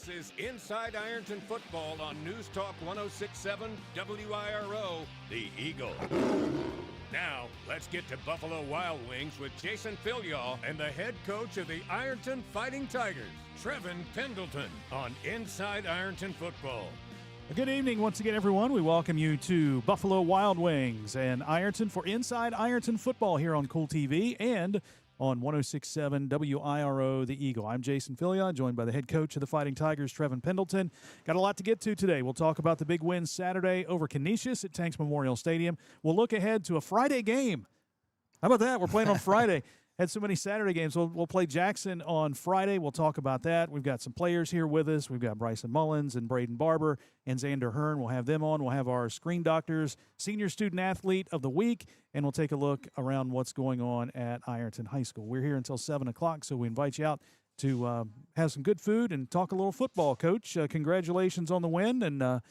is Inside Ironton Football on News Talk 106.7 WIRO, The Eagle. Now, let's get to Buffalo Wild Wings with Jason Philyaw and the head coach of the Ironton Fighting Tigers, Trevon Pendleton, on Inside Ironton Football. Good evening once again, everyone. We welcome you to Buffalo Wild Wings and Ironton for Inside Ironton Football here on Kool TV and on 106.7 WIRO, The Eagle. I'm Jason Philyaw, joined by the head coach of the Fighting Tigers, Trevon Pendleton. Got a lot to get to today. We'll talk about the big win Saturday over Canisius at Tanks Memorial Stadium. We'll look ahead to a Friday game. How about that? We're playing on Friday. Had so many Saturday games. We'll play Jackson on Friday. We'll talk about that. We've got some players here with us. We've got Bryson Mullins and Braden Barber and Xander Hearn. We'll have them on. We'll have our screen doctors, senior student athlete of the week, and we'll take a look around what's going on at Ironton High School. We're here until 7 o'clock, so we invite you out to have some good food and talk a little football. Coach, congratulations on the win, and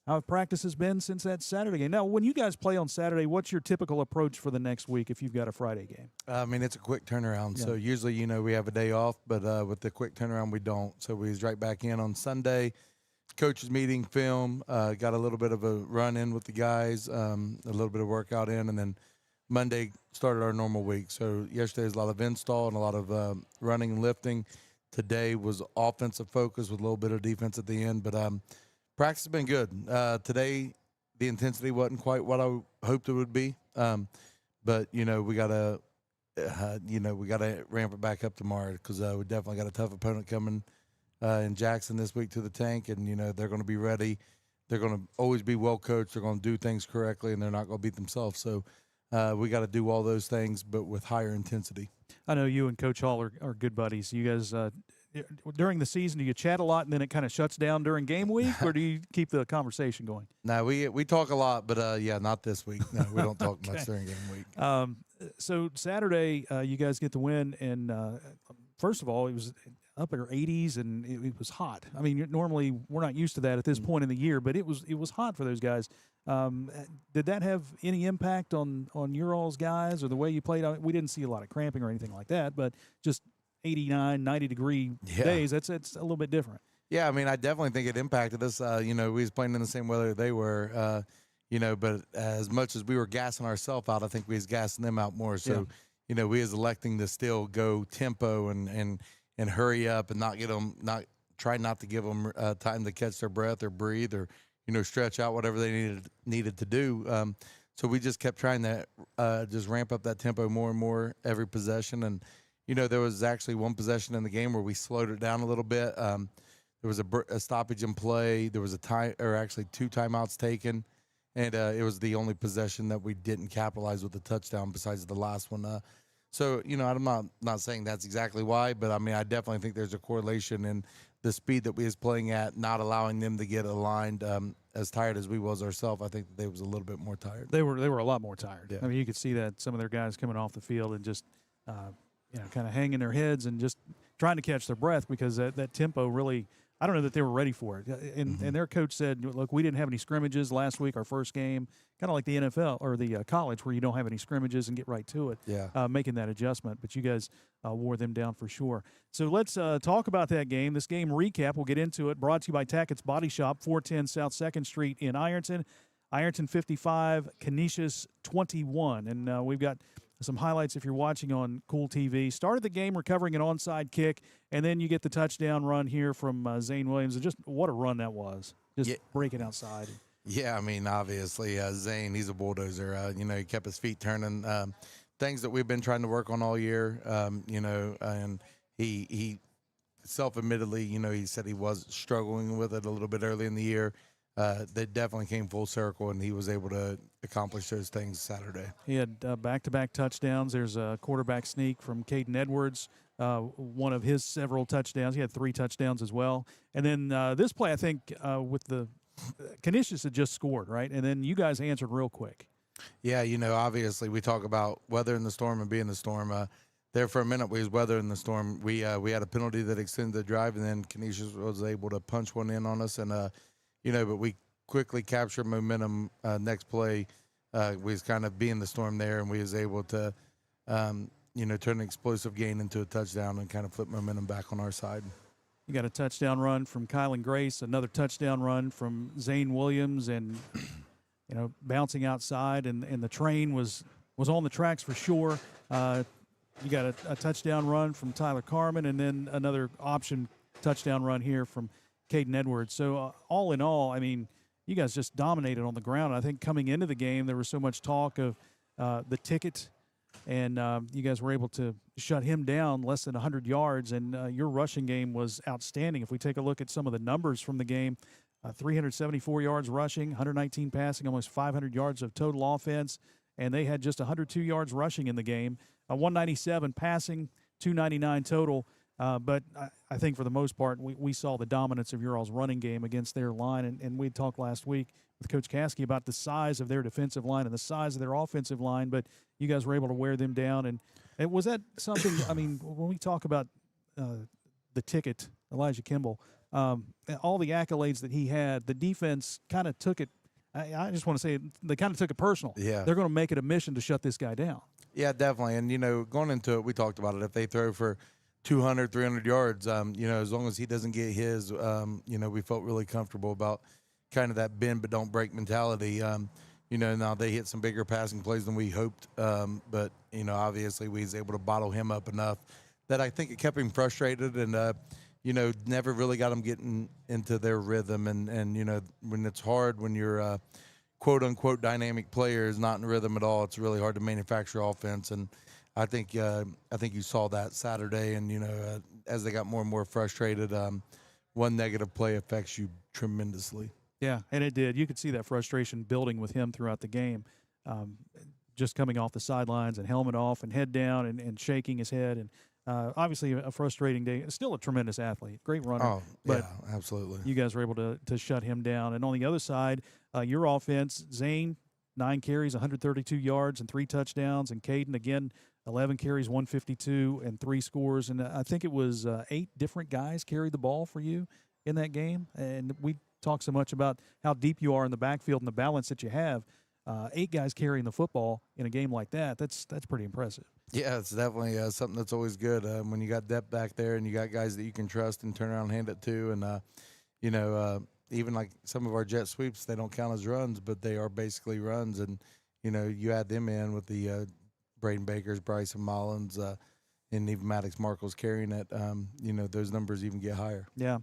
how practice has been since that Saturday game. Now, when you guys play on Saturday, what's your typical approach for the next week if you've got a Friday game? I mean, it's a quick turnaround. Yeah. So usually, we have a day off, but with the quick turnaround, we don't. So we was right back in on Sunday. Coaches meeting, film, got a little bit of a run in with the guys, a little bit of workout in, and then Monday started our normal week. So yesterday was a lot of install and a lot of running and lifting. Today was offensive focus with a little bit of defense at the end, but practice has been good. Today, the intensity wasn't quite what I hoped it would be, but we gotta, we gotta ramp it back up tomorrow because we definitely got a tough opponent coming in Jackson this week to the Tank, and they're going to be ready. They're going to always be well coached. They're going to do things correctly, and they're not going to beat themselves. So we got to do all those things, but with higher intensity. I know you and Coach Hall are good buddies. You guys. During the season, do you chat a lot and then it kind of shuts down during game week, or do you keep the conversation going? No, we talk a lot, but not this week. No, we don't talk okay. much during game week. So Saturday, you guys get the win, and first of all, it was up in our 80s, and it was hot. I mean, normally we're not used to that at this point in the year, but it was hot for those guys. Did that have any impact on your all's guys or the way you played? We didn't see a lot of cramping or anything like that, but just 89, 90-degree days, it's a little bit different. Yeah, I mean, I definitely think it impacted us. We was playing in the same weather they were, but as much as we were gassing ourselves out, I think we was gassing them out more. So, we was electing to still go tempo and hurry up and try not to give them time to catch their breath or breathe or, stretch out whatever they needed to do. So we just kept trying to just ramp up that tempo more and more every possession. And, there was actually one possession in the game where we slowed it down a little bit. There was a stoppage in play. There was actually 2 timeouts taken, and it was the only possession that we didn't capitalize with a touchdown besides the last one. So, I'm not saying that's exactly why, but, I mean, I definitely think there's a correlation in the speed that we was playing at, not allowing them to get aligned. As tired as we was ourselves, I think they was a little bit more tired. They were a lot more tired. Yeah. I mean, you could see that some of their guys coming off the field and just kind of hanging their heads and just trying to catch their breath because that tempo really, I don't know that they were ready for it. And their coach said, look, we didn't have any scrimmages last week, our first game, kind of like the NFL or the college where you don't have any scrimmages and get right to it, making that adjustment. But you guys wore them down for sure. So let's talk about that game. This game recap, we'll get into it, brought to you by Tackett's Body Shop, 410 South 2nd Street in Ironton. Ironton 55, Canisius 21. And we've got some highlights if you're watching on Kool TV. Started the game recovering an onside kick, and then you get the touchdown run here from Zane Williams. And just what a run that was, just breaking outside. Yeah, I mean, obviously, Zane, he's a bulldozer. He kept his feet turning. Things that we've been trying to work on all year, and he self-admittedly, he said he was struggling with it a little bit early in the year. They definitely came full circle, and he was able to accomplish those things Saturday. He had back-to-back touchdowns. There's a quarterback sneak from Caden Edwards, one of his several touchdowns. He had 3 touchdowns as well. And then this play, I think, with the Canisius had just scored, right? And then you guys answered real quick. Yeah, obviously we talk about weathering the storm and being the storm. There for a minute we was weathering the storm. We had a penalty that extended the drive, and then Canisius was able to punch one in on us, and but we quickly captured momentum. Next play, we was kind of being the storm there, and we was able to, turn an explosive gain into a touchdown and kind of flip momentum back on our side. You got a touchdown run from Kylan Grace, another touchdown run from Zane Williams, and bouncing outside, and the train was on the tracks for sure. You got a touchdown run from Tyler Carmen, and then another option touchdown run here from Caden Edwards. So all in all, I mean, you guys just dominated on the ground. I think coming into the game, there was so much talk of the ticket, and you guys were able to shut him down less than 100 yards, and your rushing game was outstanding. If we take a look at some of the numbers from the game, 374 yards rushing, 119 passing, almost 500 yards of total offense, and they had just 102 yards rushing in the game, 197 passing, 299 total. But I think for the most part, we saw the dominance of your all's running game against their line. And we talked last week with Coach Caskey about the size of their defensive line and the size of their offensive line, but you guys were able to wear them down. And was that something, I mean, when we talk about the ticket, Elijah Kimball, all the accolades that he had, the defense kind of took it. I just want to say they kind of took it personal. Yeah. They're going to make it a mission to shut this guy down. Yeah, definitely. And, going into it, we talked about it. If they throw for 200, 300 yards, as long as he doesn't get his, we felt really comfortable about kind of that bend but don't break mentality. Now they hit some bigger passing plays than we hoped, but, obviously we was able to bottle him up enough that I think it kept him frustrated and, never really got them getting into their rhythm. And when it's hard, when you're quote unquote dynamic player is not in rhythm at all, it's really hard to manufacture offense. And I think you saw that Saturday. And as they got more and more frustrated, one negative play affects you tremendously. Yeah, and it did. You could see that frustration building with him throughout the game, just coming off the sidelines and helmet off and head down and shaking his head. And obviously a frustrating day. Still a tremendous athlete, great runner. Oh, but yeah, absolutely. You guys were able to shut him down. And on the other side, your offense, Zane, 9 carries, 132 yards and 3 touchdowns. And Caden, again, 11 carries, 152 and 3 scores. And I think it was 8 different guys carried the ball for you in that game. And we talk so much about how deep you are in the backfield and the balance that you have. 8 guys carrying the football in a game like that, that's pretty impressive. Yeah, it's definitely something that's always good when you got depth back there and you got guys that you can trust and turn around and hand it to. And, even like some of our jet sweeps, they don't count as runs, but they are basically runs. And, you add them in with the Braden Bakers, Bryson Mullins, and even Maddox Markle's carrying it, those numbers even get higher. Yeah.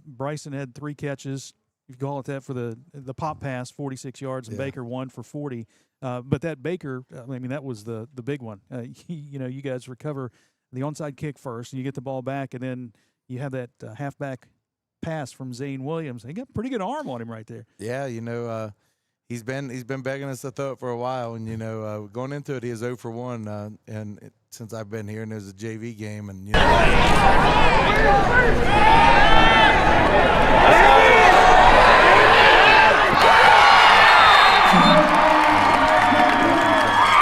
Bryson had 3 catches. You call it that for the pop pass, 46 yards, and Yeah. Baker 1 for 40. But that Baker, that was the big one. You guys recover the onside kick first, and you get the ball back, and then you have that halfback pass from Zane Williams. He got a pretty good arm on him right there. Yeah, he's been begging us to throw it for a while, and going into it, he is 0 for 1, since I've been here, and there's a JV game, and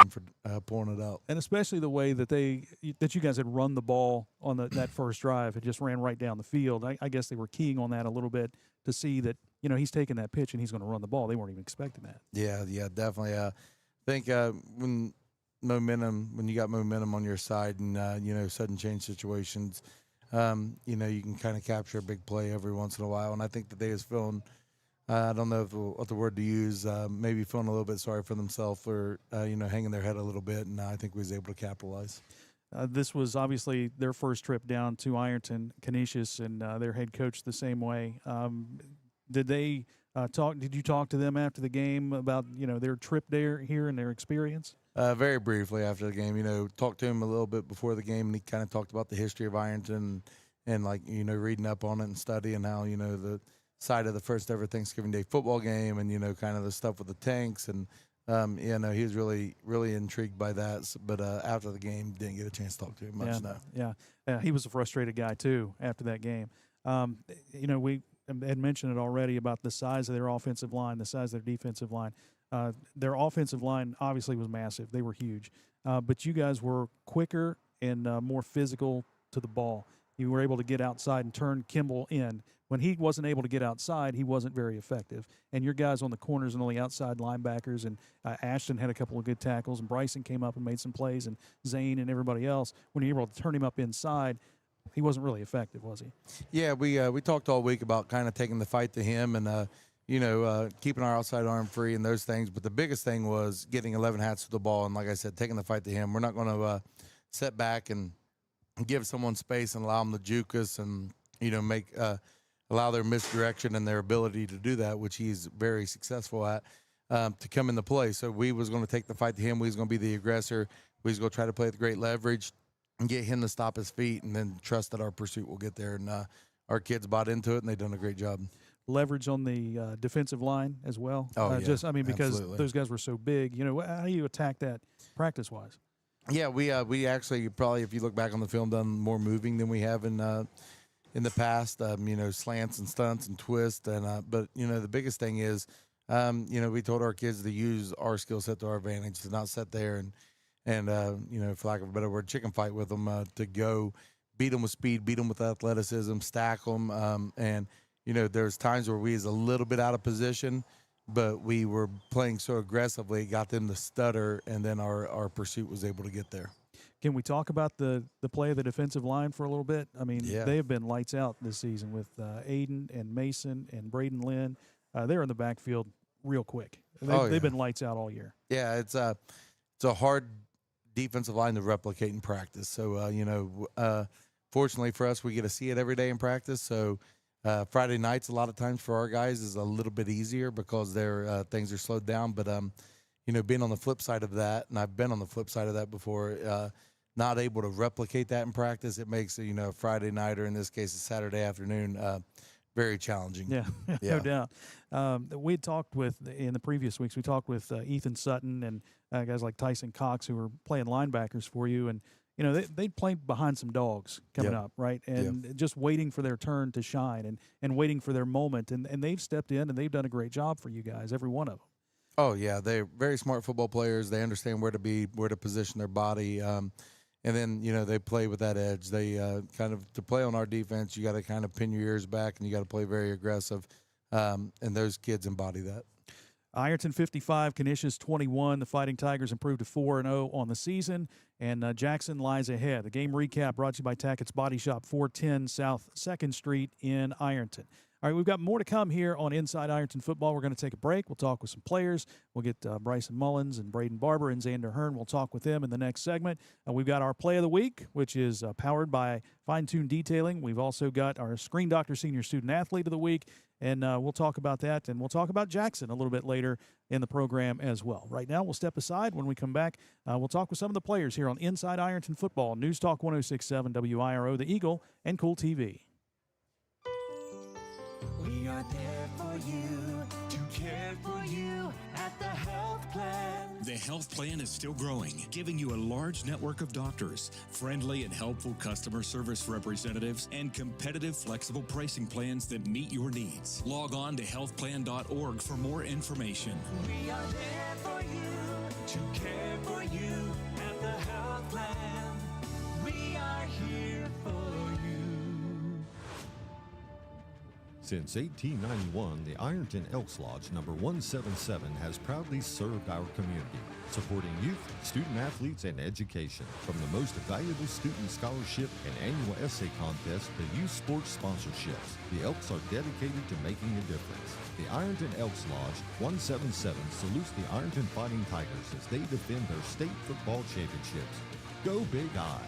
for pulling it out. And especially the way that you guys had run the ball on that first drive. It just ran right down the field. I guess they were keying on that a little bit to see that, he's taking that pitch and he's going to run the ball. They weren't even expecting that. Yeah, definitely. I think when you got momentum on your side and, sudden change situations, you can kind of capture a big play every once in a while. And I think that they was feeling, I don't know what the word to use, maybe feeling a little bit sorry for themselves or, hanging their head a little bit. And I think we was able to capitalize. This was obviously their first trip down to Ironton, Canisius, and their head coach the same way. Did they talk? Did you talk to them after the game about their trip here and their experience? Very briefly after the game, talked to him a little bit before the game, and he kind of talked about the history of Ironton and reading up on it and studying how the side of the first ever Thanksgiving Day football game and kind of the stuff with the tanks and. He was really, really intrigued by that. But after the game, didn't get a chance to talk to him much. Yeah. He was a frustrated guy too after that game. We had mentioned it already about the size of their offensive line, the size of their defensive line. Their offensive line obviously was massive; they were huge. But you guys were quicker and more physical to the ball. You were able to get outside and turn Kimball in. When he wasn't able to get outside, he wasn't very effective. And your guys on the corners and on the outside linebackers, and Ashton had a couple of good tackles, and Bryson came up and made some plays, and Zane and everybody else, when you're able to turn him up inside, he wasn't really effective, was he? Yeah, we talked all week about kind of taking the fight to him and keeping our outside arm free and those things. But the biggest thing was getting 11 hats to the ball, and like I said, taking the fight to him. We're not going to set back and give someone space and allow them to juke us and allow their misdirection and their ability to do that, which he's very successful at, to come into play. So we was going to take the fight to him. We was going to be the aggressor. We was going to try to play with great leverage and get him to stop his feet, and then trust that our pursuit will get there. And our kids bought into it, and they've done a great job. Leverage on the defensive line as well. Oh, yeah, because absolutely. those guys were so big. How do you attack that practice-wise? Yeah, we actually probably, if you look back on the film, done more moving than we have in the past. Slants and stunts and twists, and but the biggest thing is, we told our kids to use our skill set to our advantage, to not sit there and for lack of a better word, chicken fight with them, to go beat them with speed, beat them with athleticism, stack them, and there's times where we was a little bit out of position, but we were playing so aggressively, it got them to stutter, and then our pursuit was able to get there. Can we talk about the play of the defensive line for a little bit? I mean, They have been lights out this season with Aiden and Mason and Braden Lynn. They're in the backfield real quick. They've been lights out all year. Yeah, it's a hard defensive line to replicate in practice. So, fortunately for us, we get to see it every day in practice. So Friday nights, a lot of times for our guys, is a little bit easier because their things are slowed down. But, being on the flip side of that, and I've been on the flip side of that before, not able to replicate that in practice, it makes a Friday night, or in this case a Saturday afternoon, very challenging. Yeah, no doubt. We had talked in the previous weeks, we talked with Ethan Sutton and guys like Tyson Cox, who were playing linebackers for you, and they played behind some dogs coming up, right? And just waiting for their turn to shine and waiting for their moment, and they've stepped in and they've done a great job for you guys, every one of them. Oh yeah, they're very smart football players. They understand where to position their body. And then, they play with that edge. They to play on our defense, you got to kind of pin your ears back, and you got to play very aggressive. And those kids embody that. Ironton 55, Canisius 21. The Fighting Tigers improved to 4-0 on the season, and Jackson lies ahead. The game recap brought to you by Tackett's Body Shop, 410 South 2nd Street in Ironton. All right, we've got more to come here on Inside Ironton Football. We're going to take a break. We'll talk with some players. We'll get Bryson Mullins and Braden Barber and Xander Hearn. We'll talk with them in the next segment. We've got our Play of the Week, which is powered by Fine Tune Detailing. We've also got our Screen Doctor Senior Student Athlete of the Week, and we'll talk about that, and we'll talk about Jackson a little bit later in the program as well. Right now, we'll step aside. When we come back, we'll talk with some of the players here on Inside Ironton Football, News Talk 106.7 WIRO, The Eagle, and Kool TV. We are there for you, to care for you at the health plan. The health plan is still growing, giving you a large network of doctors, friendly and helpful customer service representatives, and competitive, flexible pricing plans that meet your needs. Log on to healthplan.org for more information. We are there for you, to care for you at the health plan. We are here for you. Since 1891, the Ironton Elks Lodge number 177 has proudly served our community, supporting youth, student athletes, and education. From the most valuable student scholarship and annual essay contest to youth sports sponsorships, the Elks are dedicated to making a difference. The Ironton Elks Lodge 177 salutes the Ironton Fighting Tigers as they defend their state football championships. Go Big I!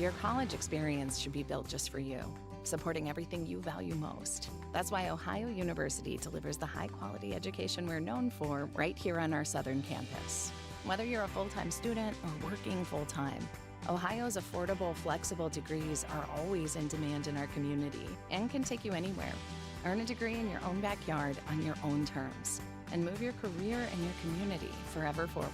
Your college experience should be built just for you, supporting everything you value most. That's why Ohio University delivers the high-quality education we're known for right here on our southern campus. Whether you're a full-time student or working full-time, Ohio's affordable, flexible degrees are always in demand in our community and can take you anywhere. Earn a degree in your own backyard on your own terms and move your career and your community forever forward.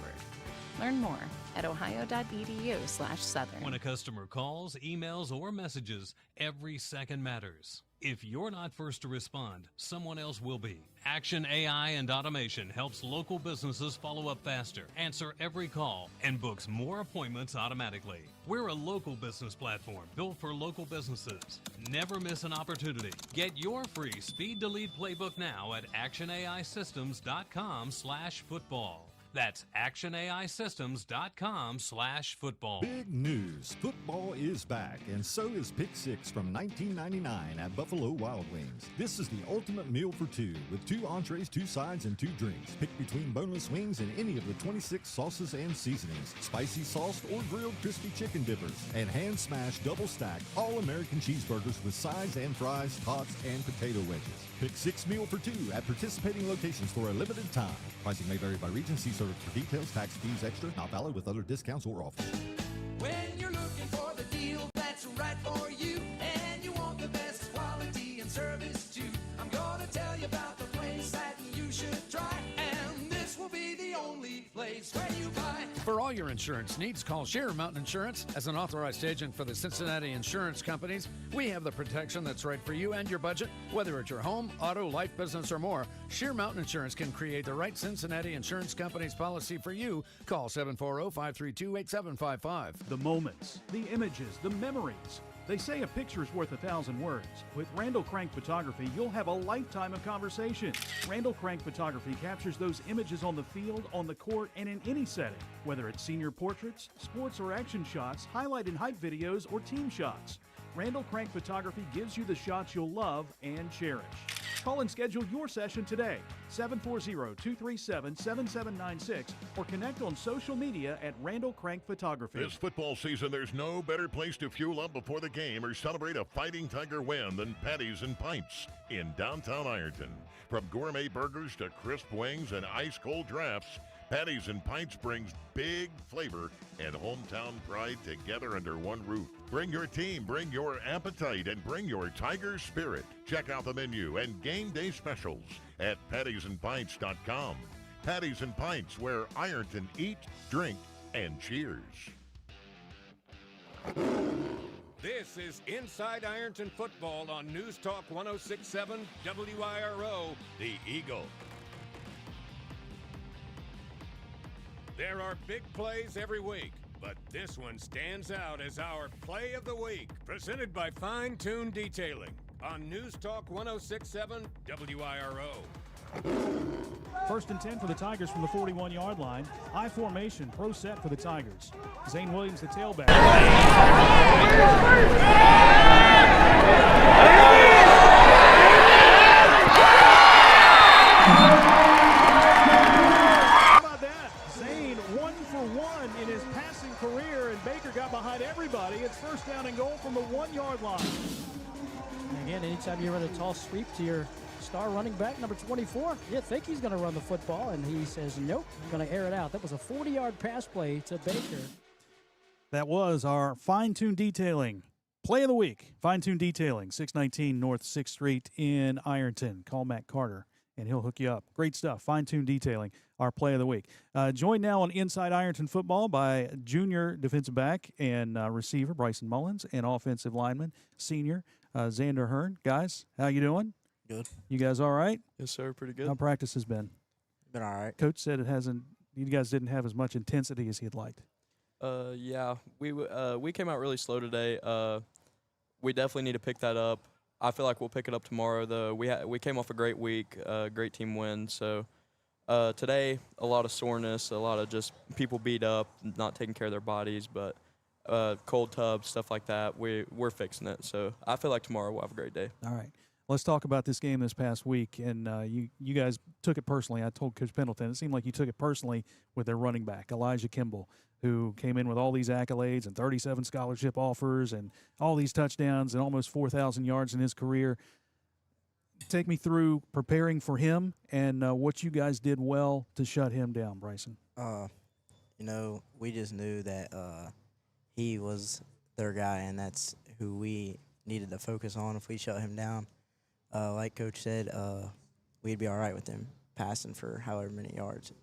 Learn more at ohio.edu/southern. When a customer calls, emails, or messages, every second matters. If you're not first to respond, someone else will be. Action AI and Automation helps local businesses follow up faster, answer every call, and books more appointments automatically. We're a local business platform built for local businesses. Never miss an opportunity. Get your free Speed to Lead playbook now at actionaisystems.com/football. That's actionaisystems.com/football. Big news. Football is back, and so is Pick 6 from $19.99 at Buffalo Wild Wings. This is the ultimate meal for two, with 2 entrees, 2 sides, and 2 drinks. Pick between boneless wings and any of the 26 sauces and seasonings, spicy sauce or grilled crispy chicken dippers, and hand-smashed double-stacked all-American cheeseburgers with sides and fries, tots, and potato wedges. Pick 6 meal for 2 at participating locations for a limited time. Pricing may vary by region. See service for details. Tax fees extra. Not valid with other discounts or offers. When you're looking for the deal that's right for you, and you want the best quality and service too, I'm gonna tell you about the place that you should try, and this will be the only place where you buy. For all your insurance needs, call Sheer Mountain Insurance. As an authorized agent for the Cincinnati Insurance Companies, we have the protection that's right for you and your budget. Whether it's your home, auto, life, business, or more, Sheer Mountain Insurance can create the right Cincinnati Insurance Company's policy for you. Call 740-532-8755. The moments, the images, the memories. They say a picture's worth 1,000 words. With Randall Crank Photography, you'll have a lifetime of conversation. Randall Crank Photography captures those images on the field, on the court, and in any setting. Whether it's senior portraits, sports or action shots, highlight and hype videos, or team shots. Randall Crank Photography gives you the shots you'll love and cherish. Call and schedule your session today, 740-237-7796, or connect on social media at Randall Crank Photography. This football season, there's no better place to fuel up before the game or celebrate a Fighting Tiger win than Patties and Pints in downtown Ironton. From gourmet burgers to crisp wings and ice-cold drafts, Patties and Pints brings big flavor and hometown pride together under one roof. Bring your team, bring your appetite, and bring your Tiger spirit. Check out the menu and game day specials at pattiesandpints.com. Patties and Pints, where Ironton eat, drink, and cheers. This is Inside Ironton Football on News Talk 106.7 WIRO, The Eagle. There are big plays every week, but this one stands out as our play of the week, presented by Fine Tune Detailing on News Talk 106.7 WIRO. First and 10 for the Tigers from the 41-yard line. I formation, pro set for the Tigers. Zane Williams, the tailback. How about that? Zane 1 for 1 in his passing career, and Baker got behind everybody. It's first down and goal from the 1-yard line. And again, anytime you run a tall sweep to your star running back, number 24, you think he's going to run the football, and he says, nope, I'm going to air it out. That was a 40-yard pass play to Baker. That was our Fine Tune Detailing play of the week. Fine Tune Detailing, 619 North 6th Street in Ironton. Call Matt Carter, and he'll hook you up. Great stuff. Fine Tune Detailing, our play of the week. Joined now on Inside Ironton Football by junior defensive back and receiver Bryson Mullins and offensive lineman, senior Xander Hearn. Guys, how you doing? Good. You guys all right? Yes, sir. Pretty good. How practice has been? Been all right. Coach said you guys didn't have as much intensity as he'd liked. Yeah, we came out really slow today. We definitely need to pick that up. I feel like we'll pick it up tomorrow, though. We came off a great week, great team win. So today, a lot of soreness, a lot of just people beat up, not taking care of their bodies, but cold tubs, stuff like that. We're fixing it. So I feel like tomorrow we'll have a great day. All right. Let's talk about this game this past week, and you guys took it personally. I told Coach Pendleton, it seemed like you took it personally with their running back, Elijah Kimball, who came in with all these accolades and 37 scholarship offers and all these touchdowns and almost 4,000 yards in his career. Take me through preparing for him and what you guys did well to shut him down, Bryson. We just knew that he was their guy, and that's who we needed to focus on. If we shut him down, like Coach said, we'd be all right with him passing for however many yards,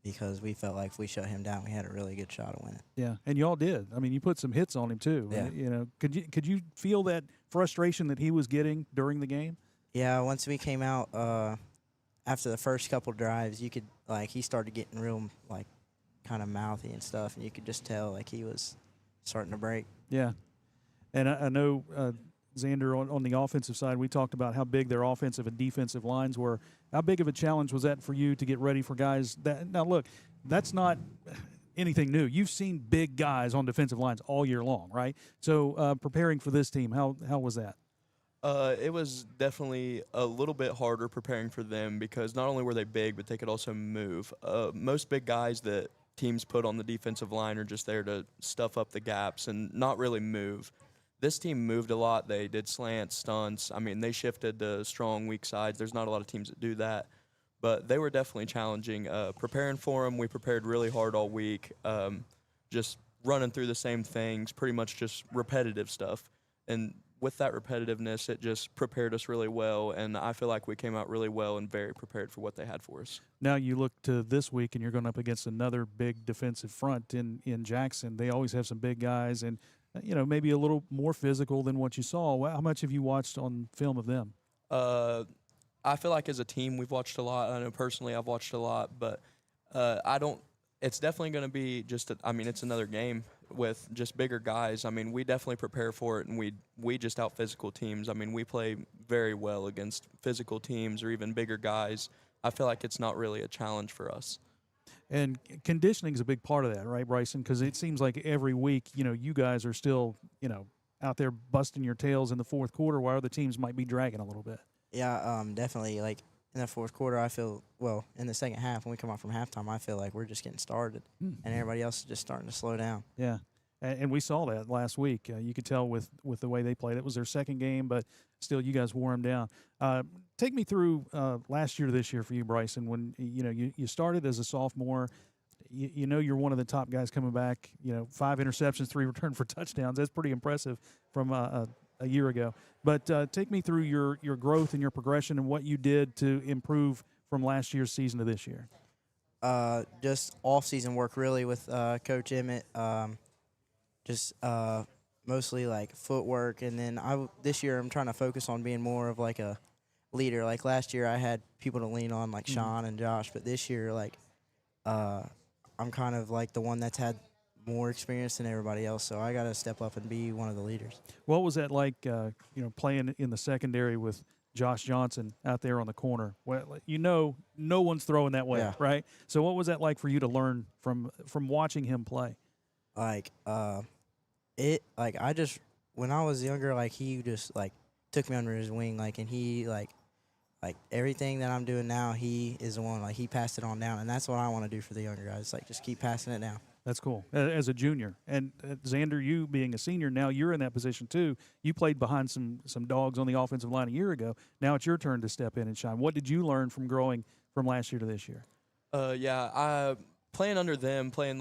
because we felt like if we shut him down, we had a really good shot of winning. Yeah, and y'all did. I mean, you put some hits on him too. Yeah. Could you feel that frustration that he was getting during the game? Yeah, once we came out after the first couple drives, you could he started getting real kind of mouthy and stuff, and you could just tell he was starting to break. Yeah, and I know. Xander, on the offensive side, we talked about how big their offensive and defensive lines were. How big of a challenge was that for you to get ready for guys that – now, look, that's not anything new. You've seen big guys on defensive lines all year long, right? So preparing for this team, how was that? It was definitely a little bit harder preparing for them because not only were they big, but they could also move. Most big guys that teams put on the defensive line are just there to stuff up the gaps and not really move. This team moved a lot. They did slants, stunts. I mean, they shifted to strong, weak sides. There's not a lot of teams that do that. But they were definitely challenging. Preparing for them, we prepared really hard all week, just running through the same things, pretty much just repetitive stuff. And with that repetitiveness, it just prepared us really well, and I feel like we came out really well and very prepared for what they had for us. Now you look to this week, and you're going up against another big defensive front in Jackson. They always have some big guys, and maybe a little more physical than what you saw. How much have you watched on film of them? I feel like as a team we've watched a lot. I know personally I've watched a lot, but it's definitely going to be it's another game with just bigger guys. I mean, we definitely prepare for it, and we just out-physical teams. I mean, we play very well against physical teams or even bigger guys. I feel like it's not really a challenge for us. And conditioning is a big part of that, right, Bryson? Because it seems like every week, you guys are still, out there busting your tails in the fourth quarter while other teams might be dragging a little bit. Yeah, definitely. Like in the fourth quarter, I feel in the second half when we come out from halftime, I feel like we're just getting started, and everybody else is just starting to slow down. Yeah, and we saw that last week. You could tell with the way they played. It was their second game, but still, you guys wore them down. Take me through last year to this year for you, Bryson. When you started as a sophomore. You're one of the top guys coming back. 5 interceptions, 3 returned for touchdowns. That's pretty impressive from a year ago. But take me through your growth and your progression and what you did to improve from last year's season to this year. Just off-season work really with Coach Emmett. Mostly like footwork, and then this year I'm trying to focus on being more of like a leader. Like last year I had people to lean on like Sean and Josh, but this year I'm kind of like the one that's had more experience than everybody else, so I got to step up and be one of the leaders. What was that like, playing in the secondary with Josh Johnson out there on the corner? Well, no one's throwing that way, right? So what was that like for you to learn from watching him play? When I was younger, he just took me under his wing, and he everything that I'm doing now, he is the one, he passed it on down, and that's what I want to do for the younger guys, just keep passing it down. That's cool. As a junior. And Xander, you being a senior, now you're in that position too. You played behind some dogs on the offensive line a year ago. Now it's your turn to step in and shine. What did you learn from growing from last year to this year? Playing under them, playing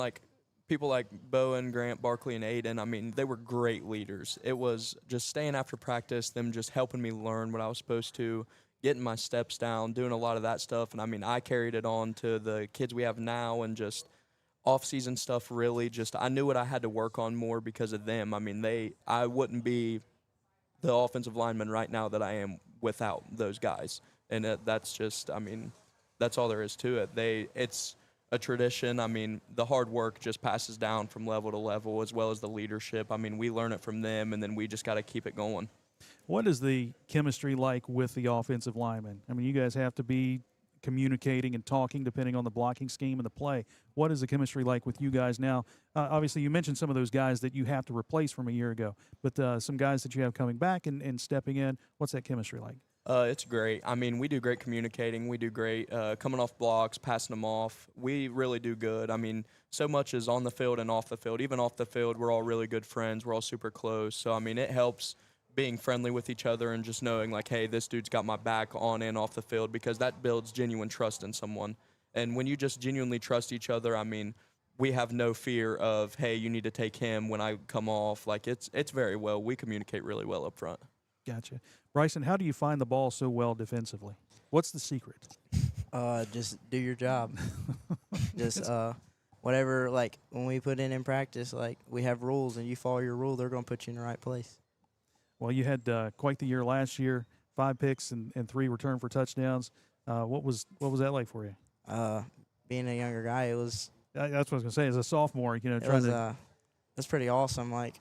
people like Bowen, Grant, Barkley, and Aiden, I mean, they were great leaders. It was just staying after practice, them just helping me learn what I was supposed to, getting my steps down, doing a lot of that stuff. And, I mean, I carried it on to the kids we have now, and just off-season stuff really I knew what I had to work on more because of them. I mean, I wouldn't be the offensive lineman right now that I am without those guys. And that's all there is to it. It's a tradition. I mean, the hard work just passes down from level to level, as well as the leadership. I mean, we learn it from them, and then we just got to keep it going. What is the chemistry like with the offensive linemen? I mean, you guys have to be communicating and talking depending on the blocking scheme and the play. What is the chemistry like with you guys now? Obviously, you mentioned some of those guys that you have to replace from a year ago, but some guys that you have coming back and stepping in, what's that chemistry like? It's great. I mean, we do great communicating. We do great coming off blocks, passing them off. We really do good. I mean, so much is on the field and off the field. Even off the field, we're all really good friends. We're all super close. So, I mean, it helps being friendly with each other and just knowing, hey, this dude's got my back on and off the field, because that builds genuine trust in someone. And when you just genuinely trust each other, I mean, we have no fear of, hey, you need to take him when I come off. It's very well. We communicate really well up front. Gotcha. Bryson, how do you find the ball so well defensively? What's the secret? Just do your job. Just whatever, when we put in practice, we have rules, and you follow your rule, they're going to put you in the right place. Well, you had quite the year last year, 5 picks and 3 returned for touchdowns. What was that like for you? Being a younger guy, it was. That's what I was going to say. As a sophomore, It's pretty awesome.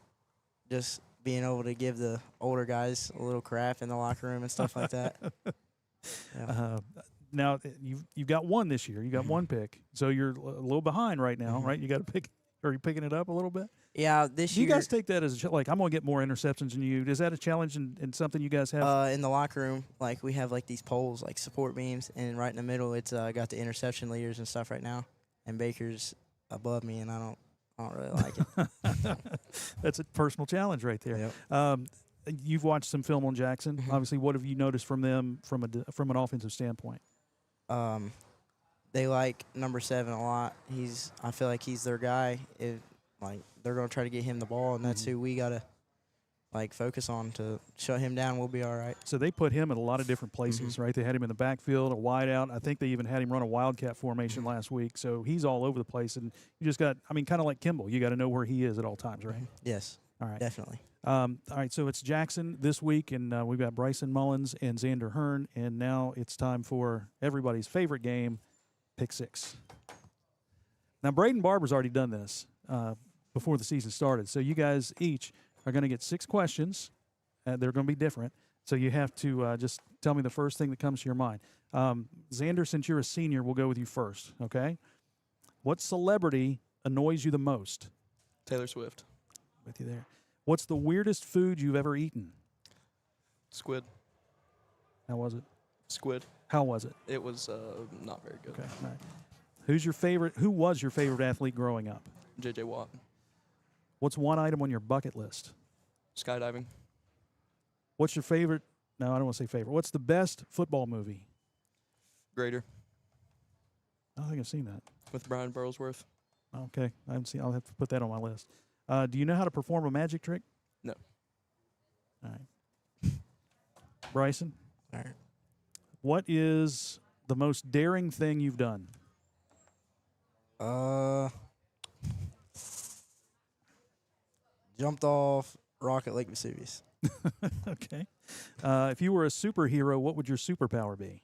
Just being able to give the older guys a little crap in the locker room and stuff like that. Yeah. now you've got one this year. You got one pick, so you're a little behind right now, right? You got to pick. Are you picking it up a little bit? Yeah, this Do year. you guys take that as like I'm gonna get more interceptions than you? Is that a challenge and something you guys have? In the locker room, like we have like these poles, like support beams, and right in the middle, it's got the interception leaders and stuff right now. And Baker's above me, and I don't really like it. That's a personal challenge right there. Yep. You've watched some film on Jackson. Obviously, what have you noticed from them from an offensive standpoint? They like number 7 a lot. I feel like he's their guy. Like they're gonna try to get him the ball, and that's who we gotta like focus on to shut him down. We'll be all right. So they put him in a lot of different places, right? They had him in the backfield, a wide out. I think they even had him run a wildcat formation last week. So he's all over the place, and you just got, I mean, kind of like Kimball. You got to know where he is at all times, right? Yes. All right. Definitely. All right, so it's Jackson this week, and we've got Bryson Mullins and Xander Hearn, and now it's time for everybody's favorite game, Pick Six. Now, Braden Barber's already done this before the season started, so you guys each are going to get 6 questions. They're going to be different, so you have to just tell me the first thing that comes to your mind. Xander, since you're a senior, we'll go with you first, okay? What celebrity annoys you the most? Taylor Swift. With you there. What's the weirdest food you've ever eaten? Squid. How was it? Squid. How was it? It was not very good. Okay. All right. Who was your favorite athlete growing up? J.J. Watt. What's one item on your bucket list? Skydiving. What's your favorite? No, I don't want to say favorite. What's the best football movie? Grader. I don't think I've seen that. With Brian Burlsworth. Okay. I haven't seen. I'll have to put that on my list. Do you know how to perform a magic trick? No. All right. Bryson? All right. What is the most daring thing you've done? Jumped off Rocket Lake Vesuvius. Okay. If you were a superhero, what would your superpower be?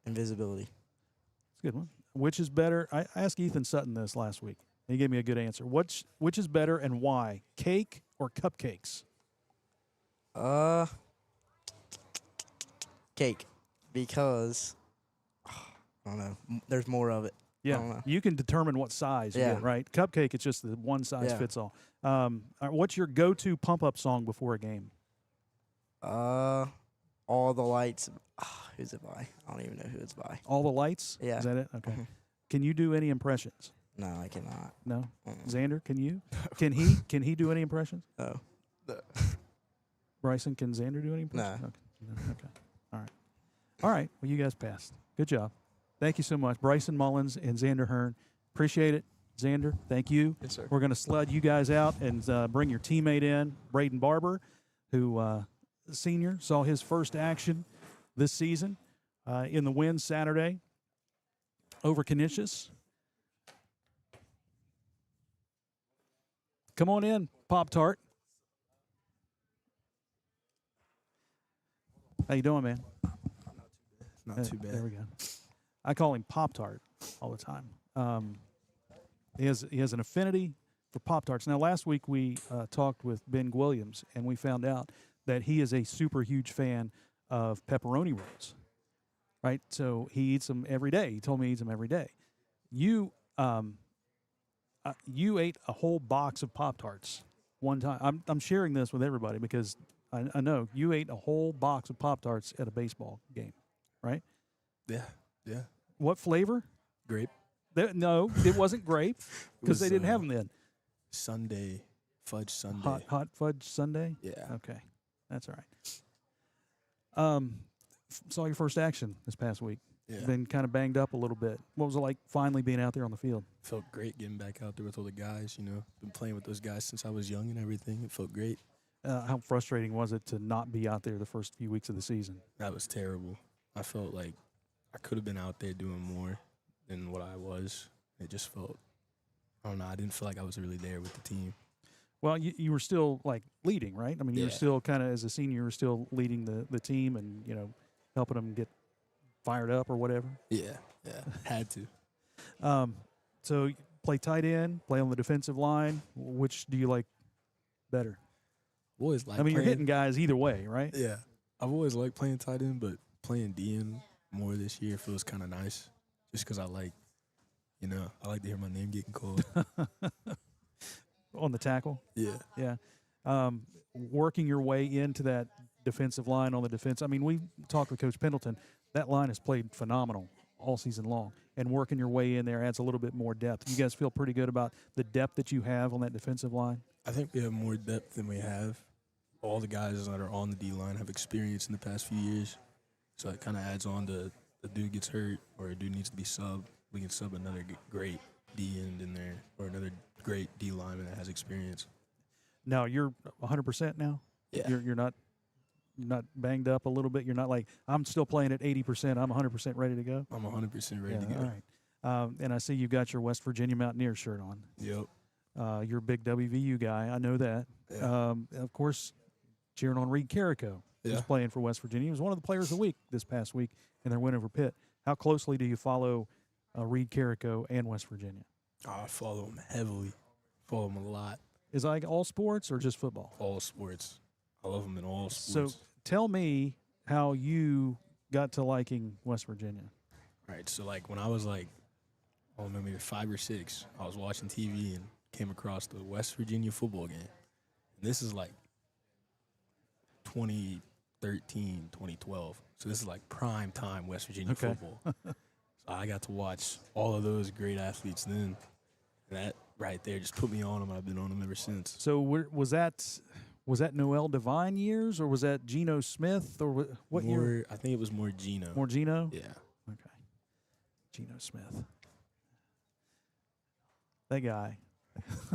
Invisibility. That's a good one. Which is better? I asked Ethan Sutton this last week. He gave me a good answer. Which is better and why? Cake or cupcakes? Cake. Because, I don't know, there's more of it. Yeah, I don't know. you can determine what size you get, right? Cupcake, it's just the one size fits all. What's your go-to pump-up song before a game? All the Lights. Who's it by? I don't even know who it's by. All the Lights? Yeah. Is that it? Okay. Can you do any impressions? No, I cannot. No? Xander, can you? Can he do any impressions? No. Bryson, can Xander do any impressions? No. Okay. All right. Well, you guys passed. Good job. Thank you so much. Bryson Mullins and Xander Hearn. Appreciate it. Xander, thank you. Yes, sir. We're going to slide you guys out and bring your teammate in, Braden Barber, who, senior, saw his first action this season in the win Saturday over Canisius. Come on in, Pop-Tart. How you doing, man? Not too bad. There we go. I call him Pop-Tart all the time. He has an affinity for Pop-Tarts. Now, last week we talked with Ben Williams, and we found out that he is a super huge fan of pepperoni rolls, right? So he eats them every day. He told me he eats them every day. You ate a whole box of Pop-Tarts one time. I'm sharing this with everybody because I know you ate a whole box of Pop-Tarts at a baseball game, right? Yeah. What flavor? Grape. No, it wasn't grape because they didn't have them then. Sunday, fudge Sunday. Hot fudge Sunday? Yeah. Okay. That's all right. Saw your first action this past week. Yeah. Been kind of banged up a little bit. What was it like finally being out there on the field? Felt great getting back out there with all the guys, Been playing with those guys since I was young and everything. It felt great. How frustrating was it to not be out there the first few weeks of the season? That was terrible. I felt like I could have been out there doing more than what I was. It just felt, I don't know, I didn't feel like I was really there with the team. Well, you were still, leading, right? I mean, you were still kind of, as a senior, you were still leading the team and, helping them get fired up or whatever. Yeah, had to. So play tight end, play on the defensive line. Which do you like better? Always like you're hitting guys either way, right? Yeah. I've always liked playing tight end, but playing DN more this year. It feels kind of nice just because I like to hear my name getting called. On the tackle? Yeah. Yeah. Working your way into that defensive line on the defense. I mean, we talked with Coach Pendleton. That line has played phenomenal all season long, and working your way in there adds a little bit more depth. You guys feel pretty good about the depth that you have on that defensive line? I think we have more depth than we have. All the guys that are on the D-line have experience in the past few years, so it kind of adds on to a dude gets hurt or a dude needs to be subbed. We can sub another great D-end in there or another great D-lineman that has experience. Now, you're 100% now? Yeah. You're not banged up a little bit? You're not like, I'm still playing at 80%, I'm 100% ready to go? I'm 100% ready to go. All right. And I see you've got your West Virginia Mountaineers shirt on. Yep. You're a big WVU guy. I know that. Yeah. Of course, cheering on Reed Carrico, who's playing for West Virginia. He was one of the players of the week this past week in their win over Pitt. How closely do you follow Reed Carrico and West Virginia? I follow him heavily. Follow him a lot. Is it like all sports or just football? All sports. I love him in all sports. So tell me how you got to liking West Virginia. All right, so like when I was like, I don't know, maybe 5 or 6, I was watching TV and came across the West Virginia football game. And this is like 2013, 2012. So this is like prime time West Virginia football. So I got to watch all of those great athletes then. And that right there just put me on them. I've been on them ever since. So was that Noel Devine years, or was that Geno Smith, or what year? I think it was more Geno. More Geno? Yeah. Okay. Geno Smith. That guy.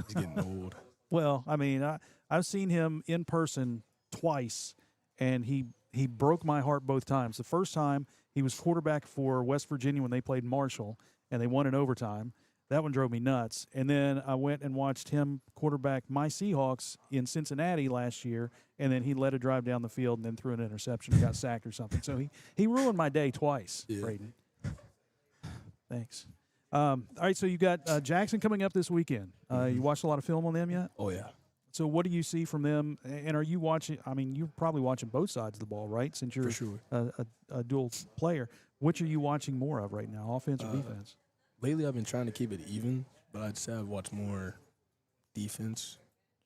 He's getting old. Well, I mean, I've seen him in person twice, and he broke my heart both times. The first time, he was quarterback for West Virginia when they played Marshall, and they won in overtime. That one drove me nuts. And then I went and watched him quarterback my Seahawks in Cincinnati last year, and then he led a drive down the field and then threw an interception and got sacked or something. So he ruined my day twice, Braden. Thanks. All right, so you got Jackson coming up this weekend. You watched a lot of film on them yet? Oh, yeah. So what do you see from them? And are you watching – I mean, you're probably watching both sides of the ball, right, since you're a dual player. Which are you watching more of right now, offense or defense? Lately, I've been trying to keep it even, but I'd say I've watched more defense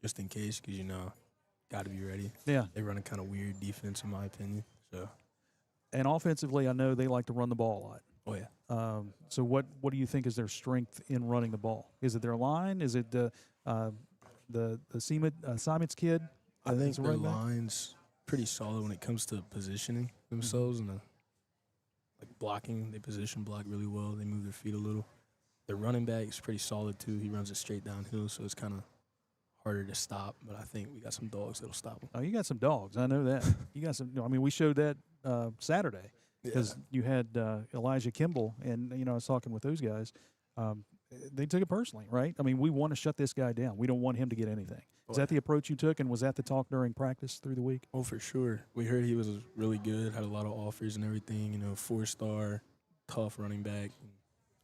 just in case because, got to be ready. Yeah. They run a kind of weird defense, in my opinion. So. And offensively, I know they like to run the ball a lot. Oh, yeah. So what do you think is their strength in running the ball? Is it their line? Is it the Simon's kid? I think their line's pretty solid when it comes to positioning themselves and blocking. They position block really well. They move their feet a little. Their running back is pretty solid too. He runs it straight downhill, so it's kind of harder to stop. But I think we got some dogs that'll stop him. Oh, you got some dogs. I know that. You got some. I mean, we showed that Saturday because you had Elijah Kimball, and I was talking with those guys. They took it personally, right? I mean, we want to shut this guy down. We don't want him to get anything. Is that the approach you took, and was that the talk during practice through the week? Oh, for sure. We heard he was really good, had a lot of offers and everything, 4-star, tough running back.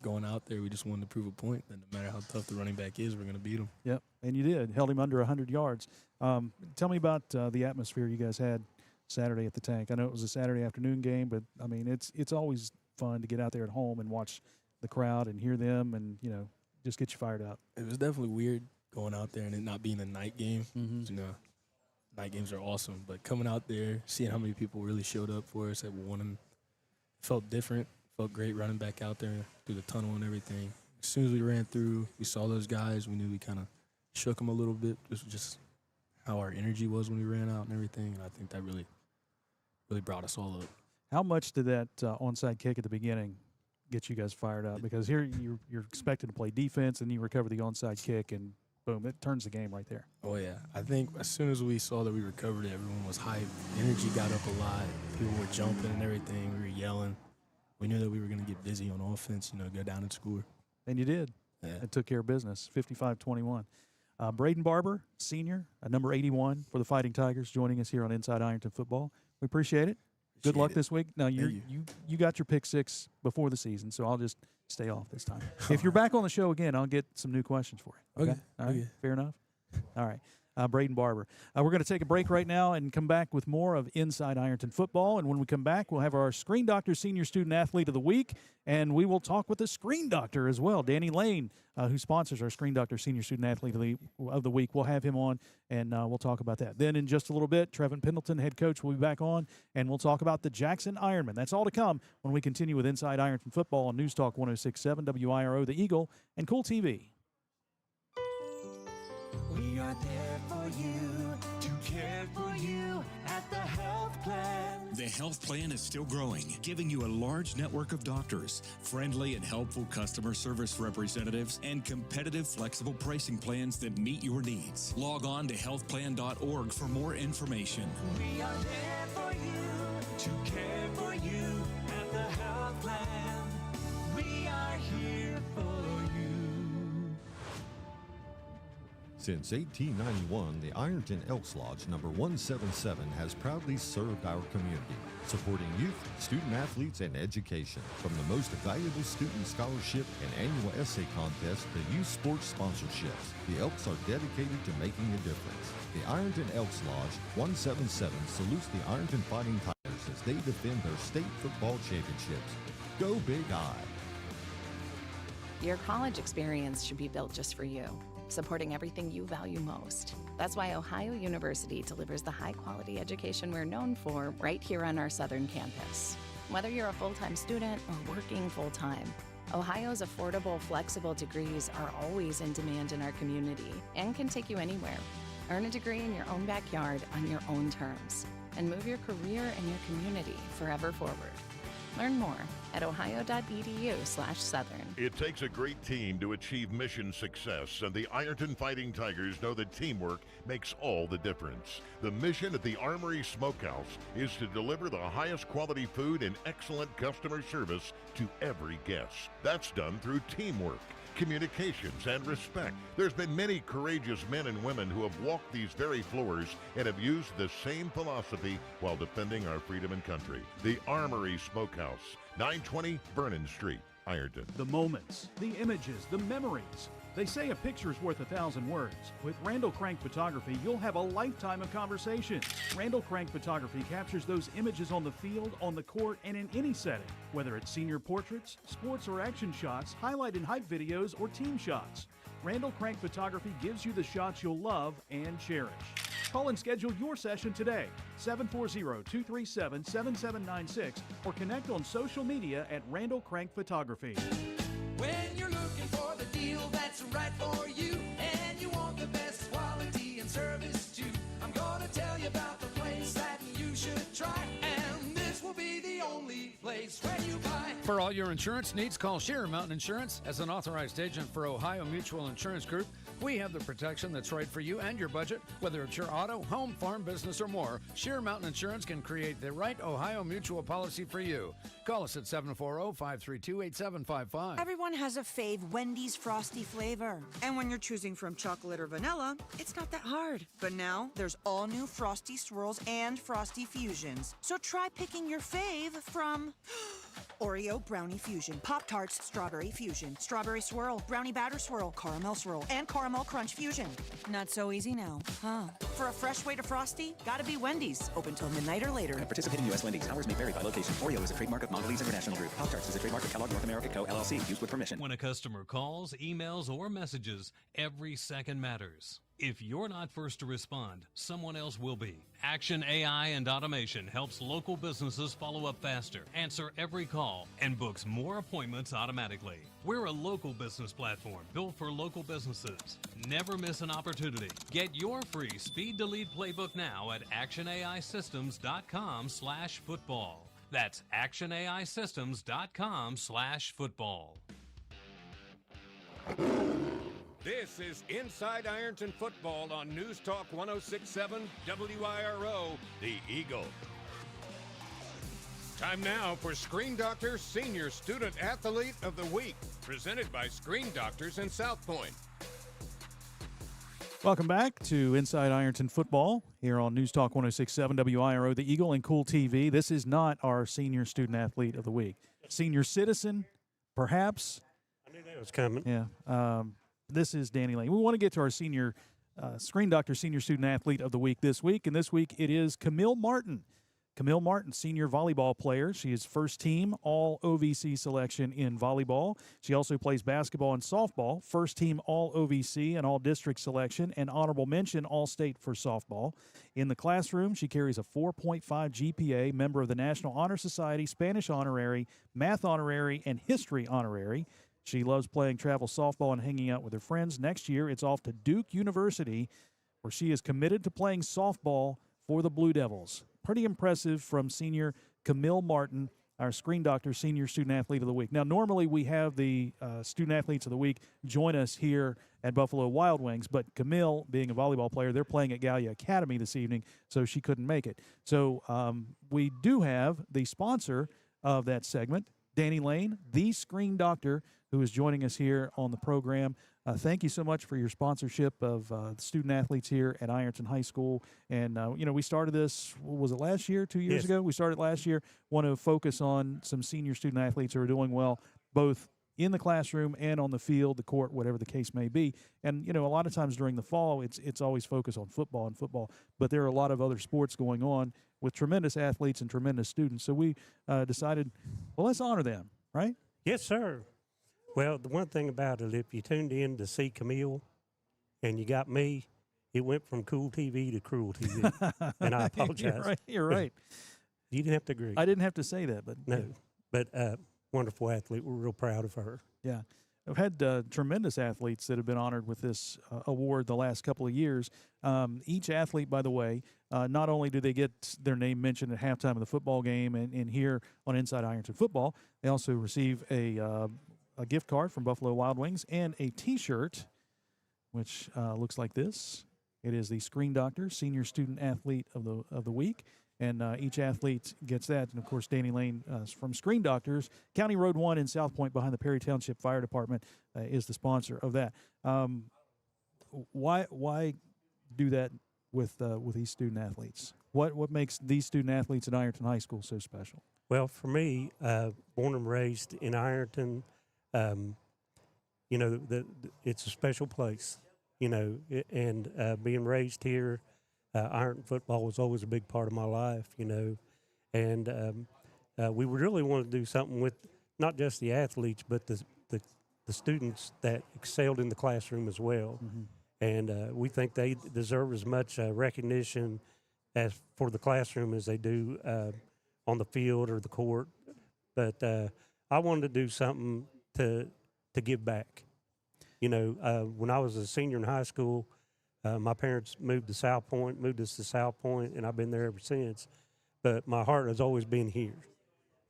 Going out there, we just wanted to prove a point that no matter how tough the running back is, we're going to beat him. Yep, and you did. Held him under 100 yards. Tell me about the atmosphere you guys had Saturday at the Tank. I know it was a Saturday afternoon game, but, I mean, it's always fun to get out there at home and watch the crowd and hear them and, just get you fired up. It was definitely weird going out there and it not being a night game. Mm-hmm. Night games are awesome, but coming out there, seeing how many people really showed up for us that won them, felt different. Felt great running back out there through the tunnel and everything. As soon as we ran through, we saw those guys. We knew we kind of shook them a little bit. This was just how our energy was when we ran out and everything, and I think that really brought us all up. How much did that onside kick at the beginning get you guys fired up? Because here you're expected to play defense, and you recover the onside kick, and boom, it turns the game right there. Oh, yeah. I think as soon as we saw that we recovered it, everyone was hyped. Energy got up a lot. People were jumping and everything. We were yelling. We knew that we were going to get busy on offense, go down and score. And you did. Yeah. It took care of business, 55-21. Braden Barber, senior, number 81 for the Fighting Tigers, joining us here on Inside Ironton Football. We appreciate it. Good luck this week. Now, you got your pick six before the season, so I'll just stay off this time. If you're back on the show again, I'll get some new questions for you. Okay. All right. Okay. Fair enough? All right. Braden Barber. We're going to take a break right now and come back with more of Inside Ironton Football. And when we come back, we'll have our Screen Doctor Senior Student Athlete of the Week, and we will talk with the Screen Doctor as well, Danny Lane, who sponsors our Screen Doctor Senior Student Athlete of the Week. We'll have him on, and we'll talk about that. Then in just a little bit, Trevon Pendleton, head coach, will be back on, and we'll talk about the Jackson Ironman. That's all to come when we continue with Inside Ironton Football on News Talk 106.7 WIRO, The Eagle, and Kool TV. We are there for you, to care for you at the health plan. The health plan is still growing, giving you a large network of doctors, friendly and helpful customer service representatives, and competitive, flexible pricing plans that meet your needs. Log on to healthplan.org for more information. We are there for you, to care for you at the health plan. We are here for you. Since 1891, the Ironton Elks Lodge number 177 has proudly served our community, supporting youth, student athletes, and education. From the most valuable student scholarship and annual essay contest to youth sports sponsorships, the Elks are dedicated to making a difference. The Ironton Elks Lodge 177 salutes the Ironton Fighting Tigers as they defend their state football championships. Go Big Eye! Your college experience should be built just for you, supporting everything you value most. That's why Ohio University delivers the high-quality education we're known for right here on our southern campus. Whether you're a full-time student or working full-time, Ohio's affordable, flexible degrees are always in demand in our community and can take you anywhere. Earn a degree in your own backyard on your own terms and move your career and your community forever forward. Learn more at ohio.edu/southern. It takes a great team to achieve mission success, and the Ironton Fighting Tigers know that teamwork makes all the difference. The mission at the Armory Smokehouse is to deliver the highest quality food and excellent customer service to every guest. That's done through teamwork, communications, and respect. There's been many courageous men and women who have walked these very floors and have used the same philosophy while defending our freedom and country. The Armory Smokehouse, 920 Vernon Street, Ironton. The moments, the images, the memories. They say a picture's worth 1,000 words. With Randall Crank Photography, you'll have a lifetime of conversation. Randall Crank Photography captures those images on the field, on the court, and in any setting. Whether it's senior portraits, sports or action shots, highlight and hype videos, or team shots. Randall Crank Photography gives you the shots you'll love and cherish. Call and schedule your session today, 740-237-7796, or connect on social media at Randall Crank Photography. When you're looking for the deal that's right for you, and you want the best quality and service too, I'm gonna tell you about the place that you should try, and this will be the only place where you buy. For all your insurance needs, call Sheer Mountain Insurance. As an authorized agent for Ohio Mutual Insurance Group, we have the protection that's right for you and your budget. Whether it's your auto, home, farm, business, or more, Sheer Mountain Insurance can create the right Ohio Mutual policy for you. Call us at 740-532-8755. Everyone has a fave Wendy's Frosty flavor. And when you're choosing from chocolate or vanilla, it's not that hard. But now, there's all new Frosty Swirls and Frosty Fusions. So try picking your fave from Oreo Brownie Fusion, Pop-Tarts Strawberry Fusion, Strawberry Swirl, Brownie Batter Swirl, Caramel Swirl, and Caramel Crunch Fusion. Not so easy now, huh? For a fresh way to Frosty, gotta be Wendy's. Open till midnight or later. Participating U.S. Wendy's. Hours may vary by location. Oreo is a trademark of Mondelez International Group. Pop-Tarts is a trademark of Kellogg North America Co., LLC. Used with permission. When a customer calls, emails, or messages, every second matters. If you're not first to respond, someone else will be. Action AI and Automation helps local businesses follow up faster, answer every call, and books more appointments automatically. We're a local business platform built for local businesses. Never miss an opportunity. Get your free Speed Delete playbook now at actionaisystems.com/football. That's actionaisystems.com/football. This is Inside Ironton Football on News Talk 106.7 WIRO, The Eagle. Time now for Screen Doctor Senior Student Athlete of the Week, presented by Screen Doctors in South Point. Welcome back to Inside Ironton Football here on News Talk 106.7 WIRO, The Eagle, and Kool TV. This is not our Senior Student Athlete of the Week. Senior Citizen, perhaps. I knew that was coming. Yeah. This is Danny Lane. We want to get to our Senior Screen Doctor Senior Student Athlete of the Week this week. And this week it is Camille Martin. Camille Martin, senior volleyball player. She is first team all OVC selection in volleyball. She also plays basketball and softball, first team all OVC and all district selection, and honorable mention all state for softball. In the classroom, she carries a 4.5 GPA, member of the National Honor Society, Spanish honorary, math honorary, and history honorary. She loves playing travel softball and hanging out with her friends. Next year, it's off to Duke University, where she is committed to playing softball for the Blue Devils. Pretty impressive from senior Camille Martin, our Screen Doctor Senior Student Athlete of the Week. Now, normally we have the Student Athletes of the Week join us here at Buffalo Wild Wings, but Camille, being a volleyball player, they're playing at Gallia Academy this evening, so she couldn't make it. So we do have the sponsor of that segment, Danny Lane, the Screen Doctor, who is joining us here on the program. Thank you so much for your sponsorship of student athletes here at Ironton High School. And, we started this, was it last year, 2 years ago? We started last year. Want to focus on some senior student athletes who are doing well, both in the classroom and on the field, the court, whatever the case may be. And, a lot of times during the fall, it's always focused on football, but there are a lot of other sports going on with tremendous athletes and tremendous students. So we decided, well, let's honor them, right? Yes, sir. Well, the one thing about it, if you tuned in to see Camille and you got me, it went from Kool TV to Cruel TV. And I apologize. You're right. You didn't have to agree. I didn't have to say that. But no. But wonderful athlete. We're real proud of her. Yeah. I've had tremendous athletes that have been honored with this award the last couple of years. Each athlete, by the way, not only do they get their name mentioned at halftime of the football game and here on Inside Ironton Football, they also receive a gift card from Buffalo Wild Wings and a T-shirt, which looks like this. It is the Screen Doctor Senior Student Athlete of the Week, and each athlete gets that. And of course, Danny Lane from Screen Doctors, County Road 1 in South Point, behind the Perry Township Fire Department, is the sponsor of that. Why do that with these student athletes? What makes these student athletes at Ironton High School so special? Well, for me, born and raised in Ironton. It's a special place, and being raised here, Ironton football was always a big part of my life, and we really want to do something with not just the athletes, but the students that excelled in the classroom as well. Mm-hmm. And we think they deserve as much recognition as for the classroom as they do on the field or the court. But I wanted to do something to give back. When I was a senior in high school, my parents moved us to South Point, and I've been there ever since. But my heart has always been here.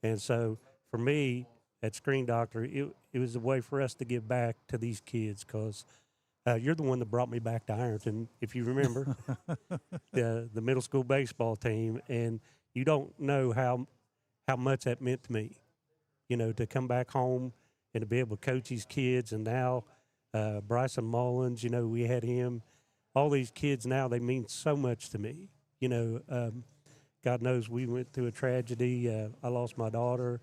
And so for me, at Screen Doctor, it was a way for us to give back to these kids, because you're the one that brought me back to Ironton, if you remember, the middle school baseball team. And you don't know how much that meant to me, to come back home and to be able to coach these kids. And now Bryson Mullins, we had him. All these kids now, they mean so much to me. God knows we went through a tragedy. I lost my daughter,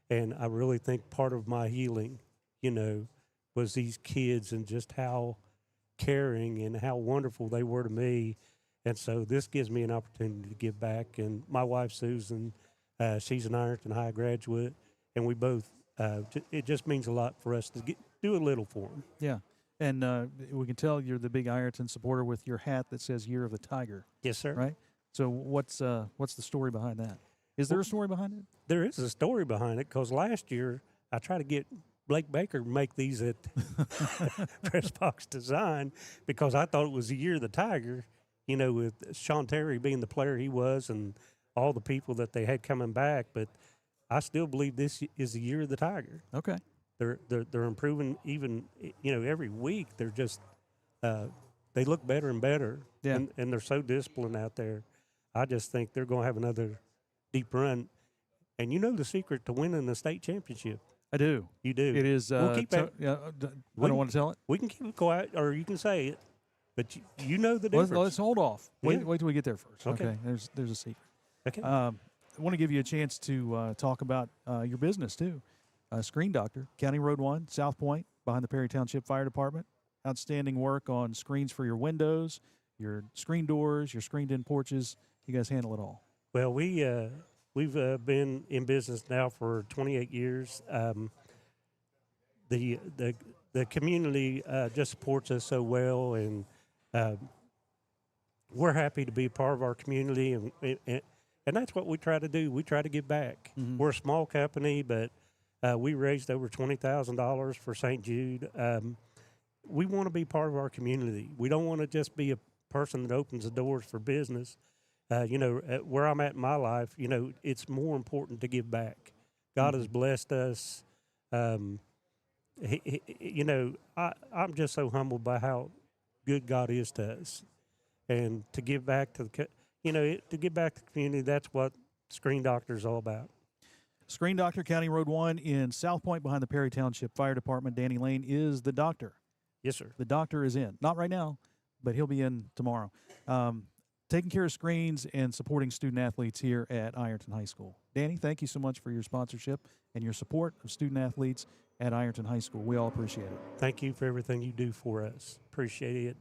and I really think part of my healing, was these kids and just how caring and how wonderful they were to me. And so this gives me an opportunity to give back. And my wife, Susan, she's an Ironton High graduate, and we both, it just means a lot for us to do a little for them. Yeah. And we can tell you're the big Ironton supporter with your hat that says Year of the Tiger. Yes, sir. Right? So what's the story behind that? Is there a story behind it? There is a story behind it, because last year I tried to get Blake Baker to make these at Press Box Design, because I thought it was the Year of the Tiger, with Sean Terry being the player he was and all the people that they had coming back. But I still believe this is the Year of the Tiger. Okay. They're improving even, every week. They're just they look better and better. Yeah. And they're so disciplined out there. I just think they're going to have another deep run. And the secret to winning the state championship. I do. You do. It is. We'll keep that. I don't want to tell it. We can keep it quiet, or you can say it, but you know the difference. Let's hold off. Wait till we get there first. Okay. There's a secret. Okay. I want to give you a chance to talk about your business too. Screen Doctor, County Road 1, South Point, behind the Perry Township Fire Department. outstanding work on screens for your windows, your screen doors, your screened-in porches. You guys handle it all. Well, we've been in business now for 28 years. The community just supports us so well, and we're happy to be part of our community, and that's what we try to do. We try to give back. Mm-hmm. We're a small company, but we raised over $20,000 for St. Jude. We want to be part of our community. We don't want to just be a person that opens the doors for business. Where I'm at in my life, it's more important to give back. God has blessed us. I'm just so humbled by how good God is to us, and to give back to to give back to the community. That's what Screen Doctor is all about. Screen Doctor, County Road 1 in South Point behind the Perry Township Fire Department. Danny Lane is the doctor. Yes, sir. The doctor is in. Not right now, but he'll be in tomorrow. Taking care of screens and supporting student-athletes here at Ironton High School. Danny, thank you so much for your sponsorship and your support of student-athletes at Ironton High School. We all appreciate it. Thank you for everything you do for us. Appreciate it.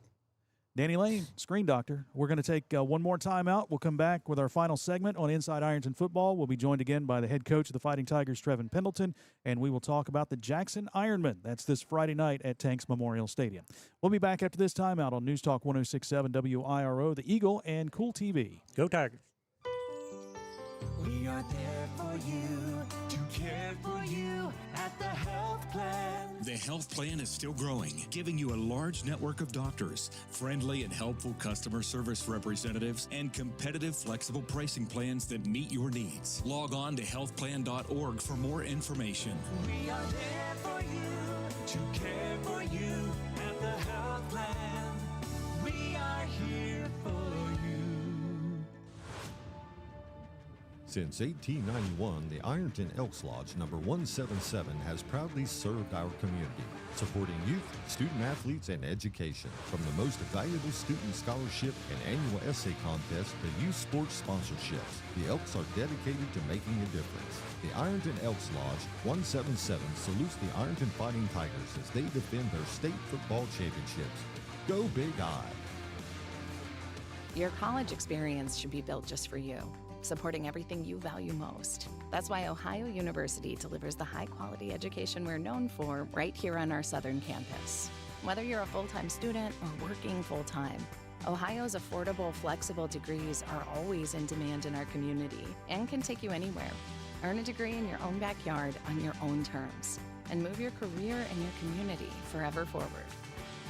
Danny Lane, Screen Doctor. We're going to take one more time out. We'll come back with our final segment on Inside Ironton Football. We'll be joined again by the head coach of the Fighting Tigers, Trevon Pendleton, and we will talk about the Jackson Ironmen. That's this Friday night at Tanks Memorial Stadium. We'll be back after this timeout on News Talk 106.7 WIRO, The Eagle, and Kool TV. Go Tigers. We are there for you, to care for you at the health plan. The health plan is still growing, giving you a large network of doctors, friendly and helpful customer service representatives, and competitive, flexible pricing plans that meet your needs. Log on to healthplan.org for more information. We are there for you, to care for you at the health plan. We are here for you. Since 1891, the Ironton Elks Lodge number 177 has proudly served our community, supporting youth, student-athletes, and education. From the most valuable student scholarship and annual essay contest to youth sports sponsorships, the Elks are dedicated to making a difference. The Ironton Elks Lodge 177 salutes the Ironton Fighting Tigers as they defend their state football championships. Go Big Eye! Your college experience should be built just for you, supporting everything you value most. That's why Ohio University delivers the high-quality education we're known for right here on our southern campus. Whether you're a full-time student or working full-time, Ohio's affordable, flexible degrees are always in demand in our community and can take you anywhere. Earn a degree in your own backyard on your own terms and move your career and your community forever forward.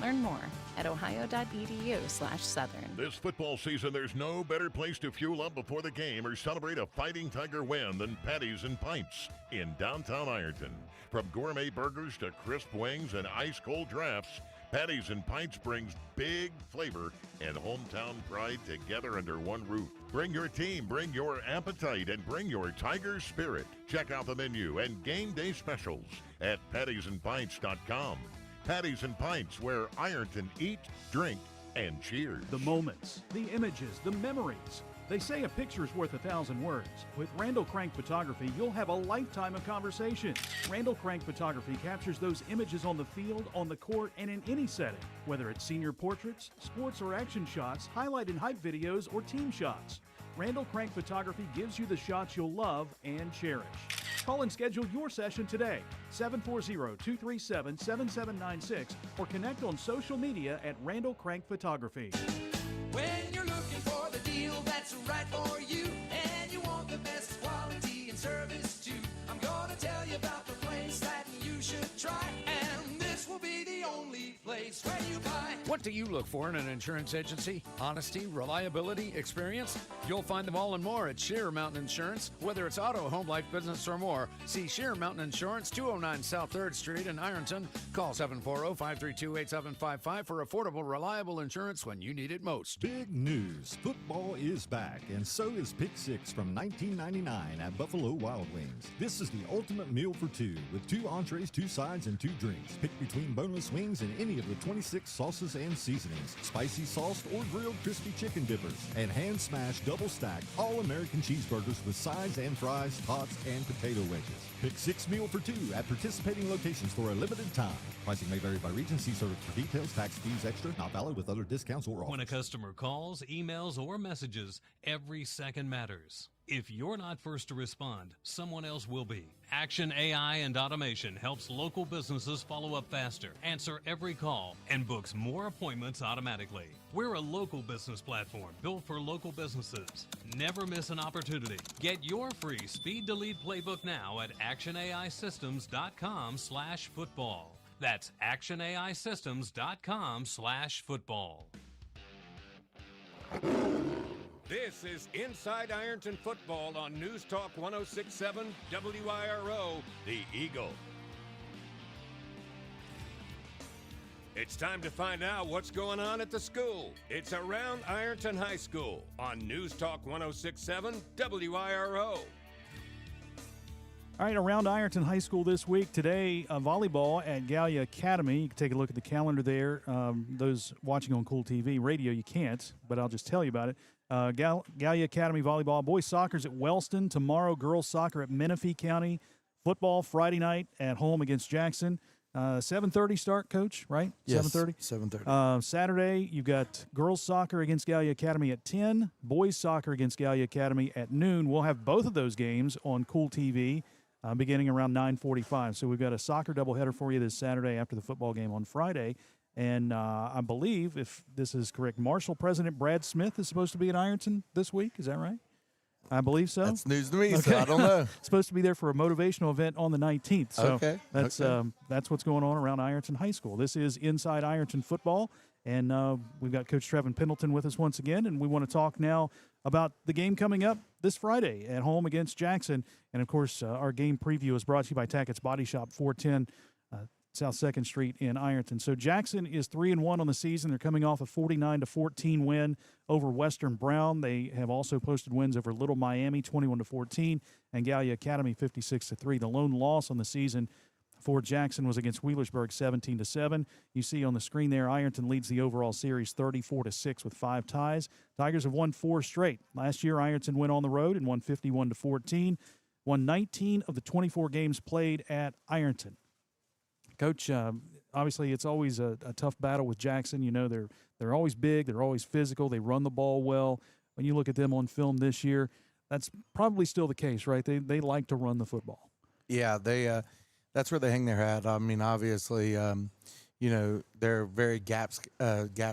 Learn more at ohio.edu/southern. This football season, there's no better place to fuel up before the game or celebrate a Fighting Tiger win than Patties and Pints in downtown Ironton. From gourmet burgers to crisp wings and ice-cold drafts, Patties and Pints brings big flavor and hometown pride together under one roof. Bring your team, bring your appetite, and bring your Tiger spirit. Check out the menu and game day specials at pattiesandpints.com. Patties and Pints, where Ironton eat, drink, and cheers. The moments, the images, the memories. They say a picture's worth 1,000 words. With Randall Crank Photography, you'll have a lifetime of conversation. Randall Crank Photography captures those images on the field, on the court, and in any setting. Whether it's senior portraits, sports or action shots, highlight and hype videos, or team shots. Randall Crank Photography gives you the shots you'll love and cherish. Call and schedule your session today, 740-237-7796, or connect on social media at Randall Crank Photography. When you're looking for the deal that's right for you, and you want the best quality and service too, I'm gonna tell you about the place that you should try, and this will be the only place where you buy. What do you look for in an insurance agency? Honesty, reliability, experience? You'll find them all and more at Sheer Mountain Insurance. Whether it's auto, home, life, business, or more, see Sheer Mountain Insurance, 209 South 3rd Street in Ironton. Call 740-532-8755 for affordable, reliable insurance when you need it most. Big news. Football is back, and so is Pick 6 from $19.99 at Buffalo Wild Wings. This is the ultimate meal for two, with 2 entrees, 2 sides, and 2 drinks. Pick between 14 boneless wings in any of the 26 sauces and seasonings, spicy sauced or grilled crispy chicken dippers, and hand-smashed double-stacked all-American cheeseburgers with sides and fries, tots, and potato wedges. Pick 6 meal for 2 at participating locations for a limited time. Pricing may vary by region. See service for details. Tax fees extra. Not valid with other discounts or offers. When a customer calls, emails, or messages, every second matters. If you're not first to respond, someone else will be. Action AI and Automation helps local businesses follow up faster, answer every call, and books more appointments automatically. We're a local business platform built for local businesses. Never miss an opportunity. Get your free Speed Delete playbook now at actionaisystems.com/football. That's actionaisystems.com/football. This is Inside Ironton Football on News Talk 106.7 WIRO, The Eagle. It's time to find out what's going on at the school. It's Around Ironton High School on News Talk 106.7 WIRO. All right, around Ironton High School this week. Today, volleyball at Gallia Academy. You can take a look at the calendar there. Those watching on Kool TV radio, you can't, but I'll just tell you about it. Gallia Academy volleyball. Boys soccer's at Wellston. Tomorrow, girls soccer at Menifee County. Football Friday night at home against Jackson. 7:30 start, Coach, right? Yes, 7:30? 7:30. Saturday, you've got girls soccer against Gallia Academy at 10. Boys soccer against Gallia Academy at noon. We'll have both of those games on Kool TV. Beginning around 9:45. So we've got a soccer doubleheader for you this Saturday after the football game on Friday. And I believe, if this is correct, Marshall President Brad Smith is supposed to be in Ironton this week. Is that right? I believe so. That's news to me, so I don't know. Supposed to be there for a motivational event on the 19th. So okay. That's what's going on around Ironton High School. This is Inside Ironton Football. And we've got Coach Trevon Pendleton with us once again. And we want to talk now about the game coming up this Friday at home against Jackson. And, of course, our game preview is brought to you by Tackett's Body Shop, 410 South 2nd Street in Ironton. So Jackson is 3-1 on the season. They're coming off a 49-14 win over Western Brown. They have also posted wins over Little Miami, 21-14, and Gallia Academy, 56-3. The lone loss on the season for Jackson was against Wheelersburg, 17-7. You see on the screen there, Ironton leads the overall series 34-6 with 5 ties. Tigers have won 4 straight. Last year, Ironton went on the road and won 51-14. Won 19 of the 24 games played at Ironton. Coach, obviously it's always a tough battle with Jackson. You know, they're always big, they're always physical, they run the ball well. When you look at them on film this year, that's probably still the case, right? They like to run the football. Yeah, that's where they hang their hat. I mean, obviously, you know, they're a very gap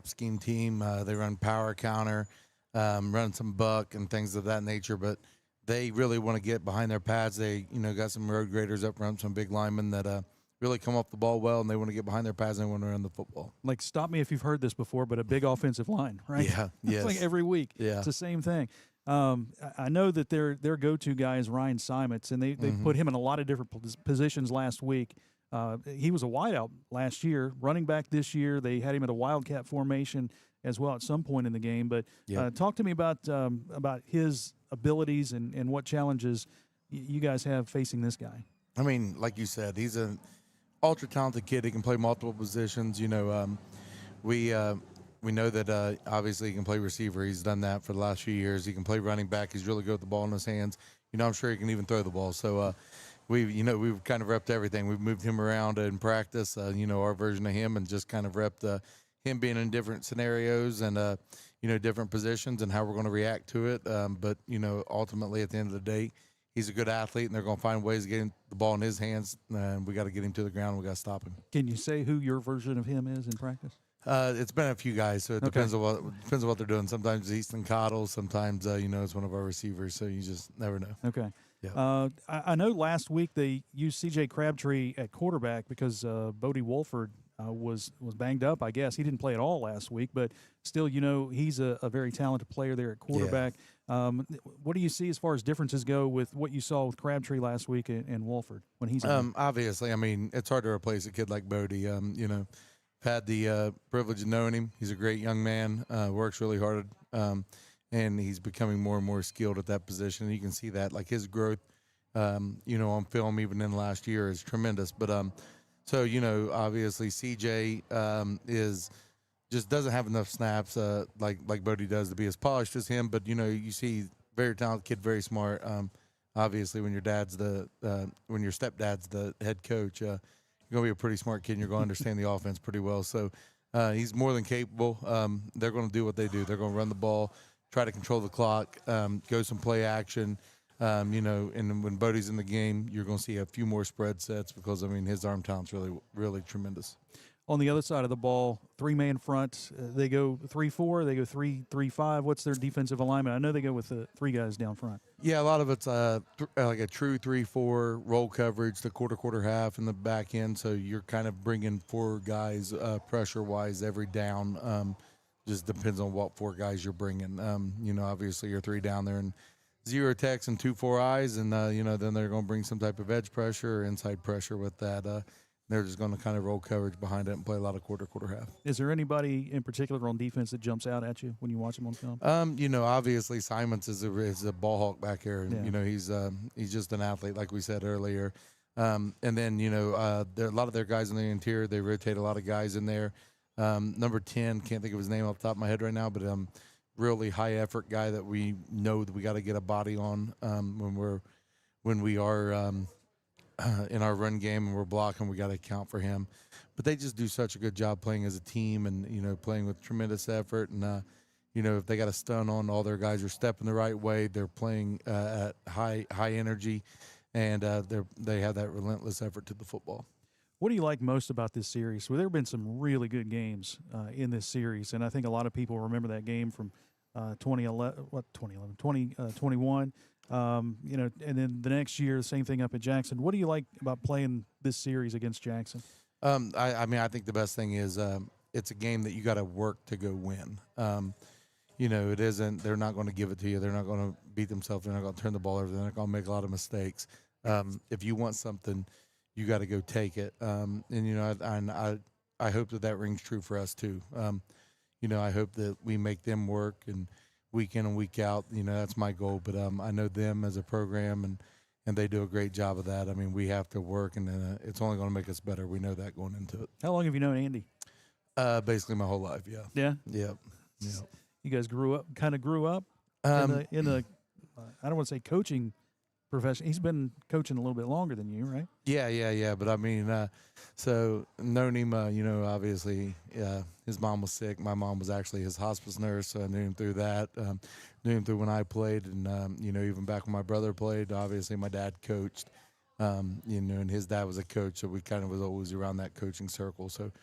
scheme team. They run power counter, run some buck and things of that nature, but they really want to get behind their pads. They, you know, got some road graders up front, some big linemen that really come off the ball well, and they want to get behind their pads and they want to run the football. Like, stop me if you've heard this before, but a big offensive line, right? Yeah, yes. It's like every week. Yeah. It's the same thing. I know that their go-to guy is Ryan Simons, and they put him in a lot of different positions last week. He was a wideout last year, running back this year. They had him at a wildcat formation as well at some point in the game. But talk to me about his abilities and what challenges you guys have facing this guy. I mean, like you said, he's an ultra-talented kid. He can play multiple positions. You know, we know that obviously he can play receiver. He's done that for the last few years. He can play running back. He's really good with the ball in his hands. You know, I'm sure he can even throw the ball. So we've kind of repped everything. We've moved him around in practice, you know, our version of him, and just kind of repped him being in different scenarios and, you know, different positions and how we're going to react to it. But, you know, ultimately at the end of the day, he's a good athlete, and they're going to find ways to get the ball in his hands, and we got to get him to the ground. We got to stop him. Can you say who your version of him is in practice? It's been a few guys, so it depends on what they're doing. Sometimes it's Easton Cottle, sometimes you know, it's one of our receivers. So you just never know. Okay. Yeah. I know last week they used C.J. Crabtree at quarterback because Bodie Wolford was banged up. I guess he didn't play at all last week, but still, you know, he's a very talented player there at quarterback. Yeah. What do you see as far as differences go with what you saw with Crabtree last week and Wolford when he's obviously, I mean, it's hard to replace a kid like Bodie. You know, had the privilege of knowing him. He's a great young man, works really hard, and he's becoming more and more skilled at that position. And you can see that, like his growth, you know, on film even in the last year is tremendous. But So, obviously CJ is just doesn't have enough snaps like Bodie does to be as polished as him. But, you see very talented kid, very smart. Obviously, when your stepdad's the head coach, you're going to be a pretty smart kid and you're going to understand the offense pretty well. So he's more than capable. They're going to do what they do. They're going to run the ball, try to control the clock, go some play action. And when Bodie's in the game, you're going to see a few more spread sets because, his arm talent's really, really tremendous. On the other side of the ball, 3-man front, they go 3-4, they go 3-3-5. What's their defensive alignment? I know they go with 3 guys down front. Yeah, a lot of it's like a true 3-4 roll coverage, the quarter, half, in the back end. So you're kind of bringing 4 guys pressure-wise every down. Just depends on what 4 guys you're bringing. Obviously you're 3 down there and 0 techs and 2-4 eyes, and then they're going to bring some type of edge pressure or inside pressure with that. They're just going to kind of roll coverage behind it and play a lot of quarter, half. Is there anybody in particular on defense that jumps out at you when you watch him on film? Obviously Simons is a ball hawk back here. And, he's just an athlete, like we said earlier. And then, there a lot of their guys in the interior, they rotate a lot of guys in there. Number 10, can't think of his name off the top of my head right now, but really high effort guy that we know that we got to get a body on when we are in our run game and we're blocking, we got to account for him. But they just do such a good job playing as a team and, playing with tremendous effort. And, if they got a stun on, all their guys are stepping the right way. They're playing at high energy, and they have that relentless effort to the football. What do you like most about this series? Well, there have been some really good games in this series, and I think a lot of people remember that game from 2021. And then the next year, the same thing up at Jackson. What do you like about playing this series against Jackson? I think the best thing is it's a game that you got to work to go win. It isn't. They're not going to give it to you. They're not going to beat themselves. They're not going to turn the ball over. They're not going to make a lot of mistakes. If you want something, you got to go take it. I hope that rings true for us too. I hope that we make them work and week in and week out. That's my goal. But I know them as a program, and they do a great job of that. We have to work, and it's only going to make us better. We know that going into it. How long have you known Andy? Basically my whole life, yeah. Yeah? Yep. You guys grew up in the I don't want to say coaching profession. He's been coaching a little bit longer than you, right? Yeah. But so known him, obviously, his mom was sick. My mom was actually his hospice nurse, so I knew him through that. Knew him through when I played, and, even back when my brother played, obviously my dad coached, and his dad was a coach, so we kind of was always around that coaching circle. So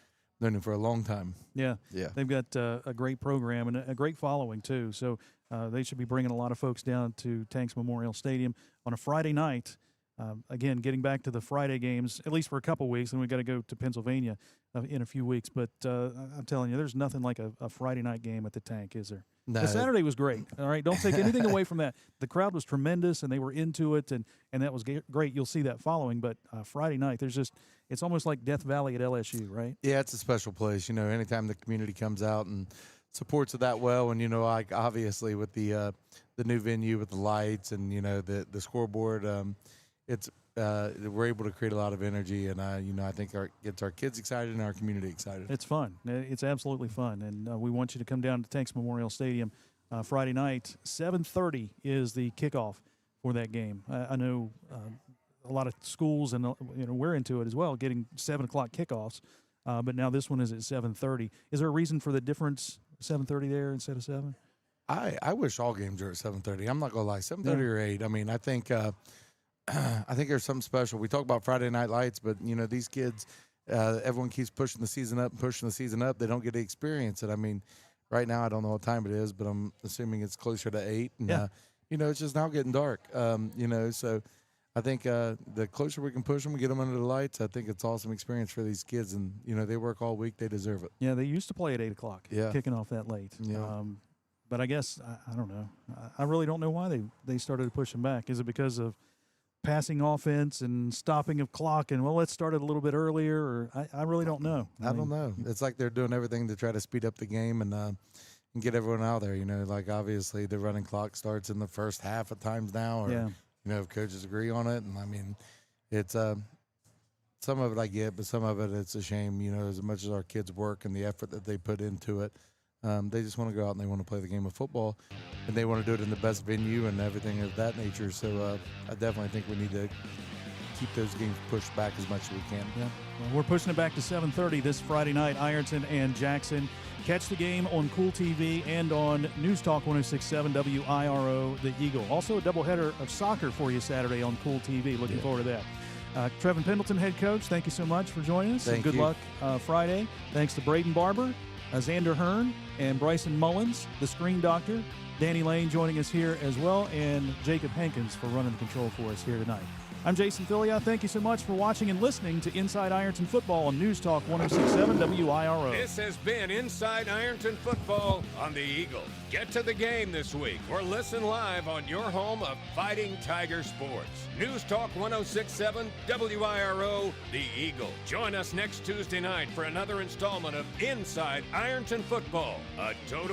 known him for a long time. Yeah. Yeah. They've got a great program and a great following, too. So they should be bringing a lot of folks down to Tanks Memorial Stadium on a Friday night. Again, getting back to the Friday games, at least for a couple weeks, and we've got to go to Pennsylvania in a few weeks. But I'm telling you, there's nothing like a Friday night game at the Tank, is there? No. The Saturday was great. All right, don't take anything away from that. The crowd was tremendous, and they were into it, and that was great. You'll see that following. But Friday night, it's almost like Death Valley at LSU, right? Yeah, it's a special place. Anytime the community comes out and supports it that well, and like obviously with the new venue with the lights and the scoreboard, we're able to create a lot of energy, and I think gets our kids excited and our community excited. It's fun. It's absolutely fun, and we want you to come down to Tanks Memorial Stadium Friday night. 7:30 is the kickoff for that game. I know a lot of schools, and we're into it as well, getting 7 o'clock kickoffs. But now this one is at 7:30. Is there a reason for the difference, 7:30 there instead of 7? I wish all games are at 7:30. I'm not gonna lie, 7:30 or 8. I think I think there's something special. We talk about Friday Night Lights, but these kids, everyone keeps pushing the season up. They don't get to experience it. Right now I don't know what time it is, but I'm assuming it's closer to 8. And it's just now getting dark. So I think the closer we can push them and get them under the lights, I think it's an awesome experience for these kids. And, they work all week. They deserve it. Yeah, they used to play at 8 o'clock, kicking off that late. Yeah. But I guess, I don't know. I really don't know why they started to push them back. Is it because of passing offense and stopping of clock and, let's start it a little bit earlier? Or I really don't know. I don't know. It's like they're doing everything to try to speed up the game and get everyone out there. Like obviously the running clock starts in the first half at times now. Or, if coaches agree on it. And it's some of it I get, but some of it it's a shame. You know, as much as our kids work and the effort that they put into it, they just want to go out and they want to play the game of football, and they want to do it in the best venue and everything of that nature. So I definitely think we need to keep those games pushed back as much as we can. Yeah, well, we're pushing it back to 7:30 this Friday night. Ironton and Jackson. Catch the game on Kool TV and on News Talk 106.7 WIRO, the Eagle. Also a doubleheader of soccer for you Saturday on Kool TV. Looking forward to that. Trevon Pendleton, head coach, thank you so much for joining us. Thank and good you. luck Friday. Thanks to Braden Barber, Xander Hearn, and Bryson Mullins, the screen doctor. Danny Lane joining us here as well, and Jacob Hankins for running the control for us here tonight. I'm Jason Philyaw. Thank you so much for watching and listening to Inside Ironton Football on News Talk 106.7 WIRO. This has been Inside Ironton Football on the Eagle. Get to the game this week or listen live on your home of Fighting Tiger Sports. News Talk 106.7 WIRO, the Eagle. Join us next Tuesday night for another installment of Inside Ironton Football, a total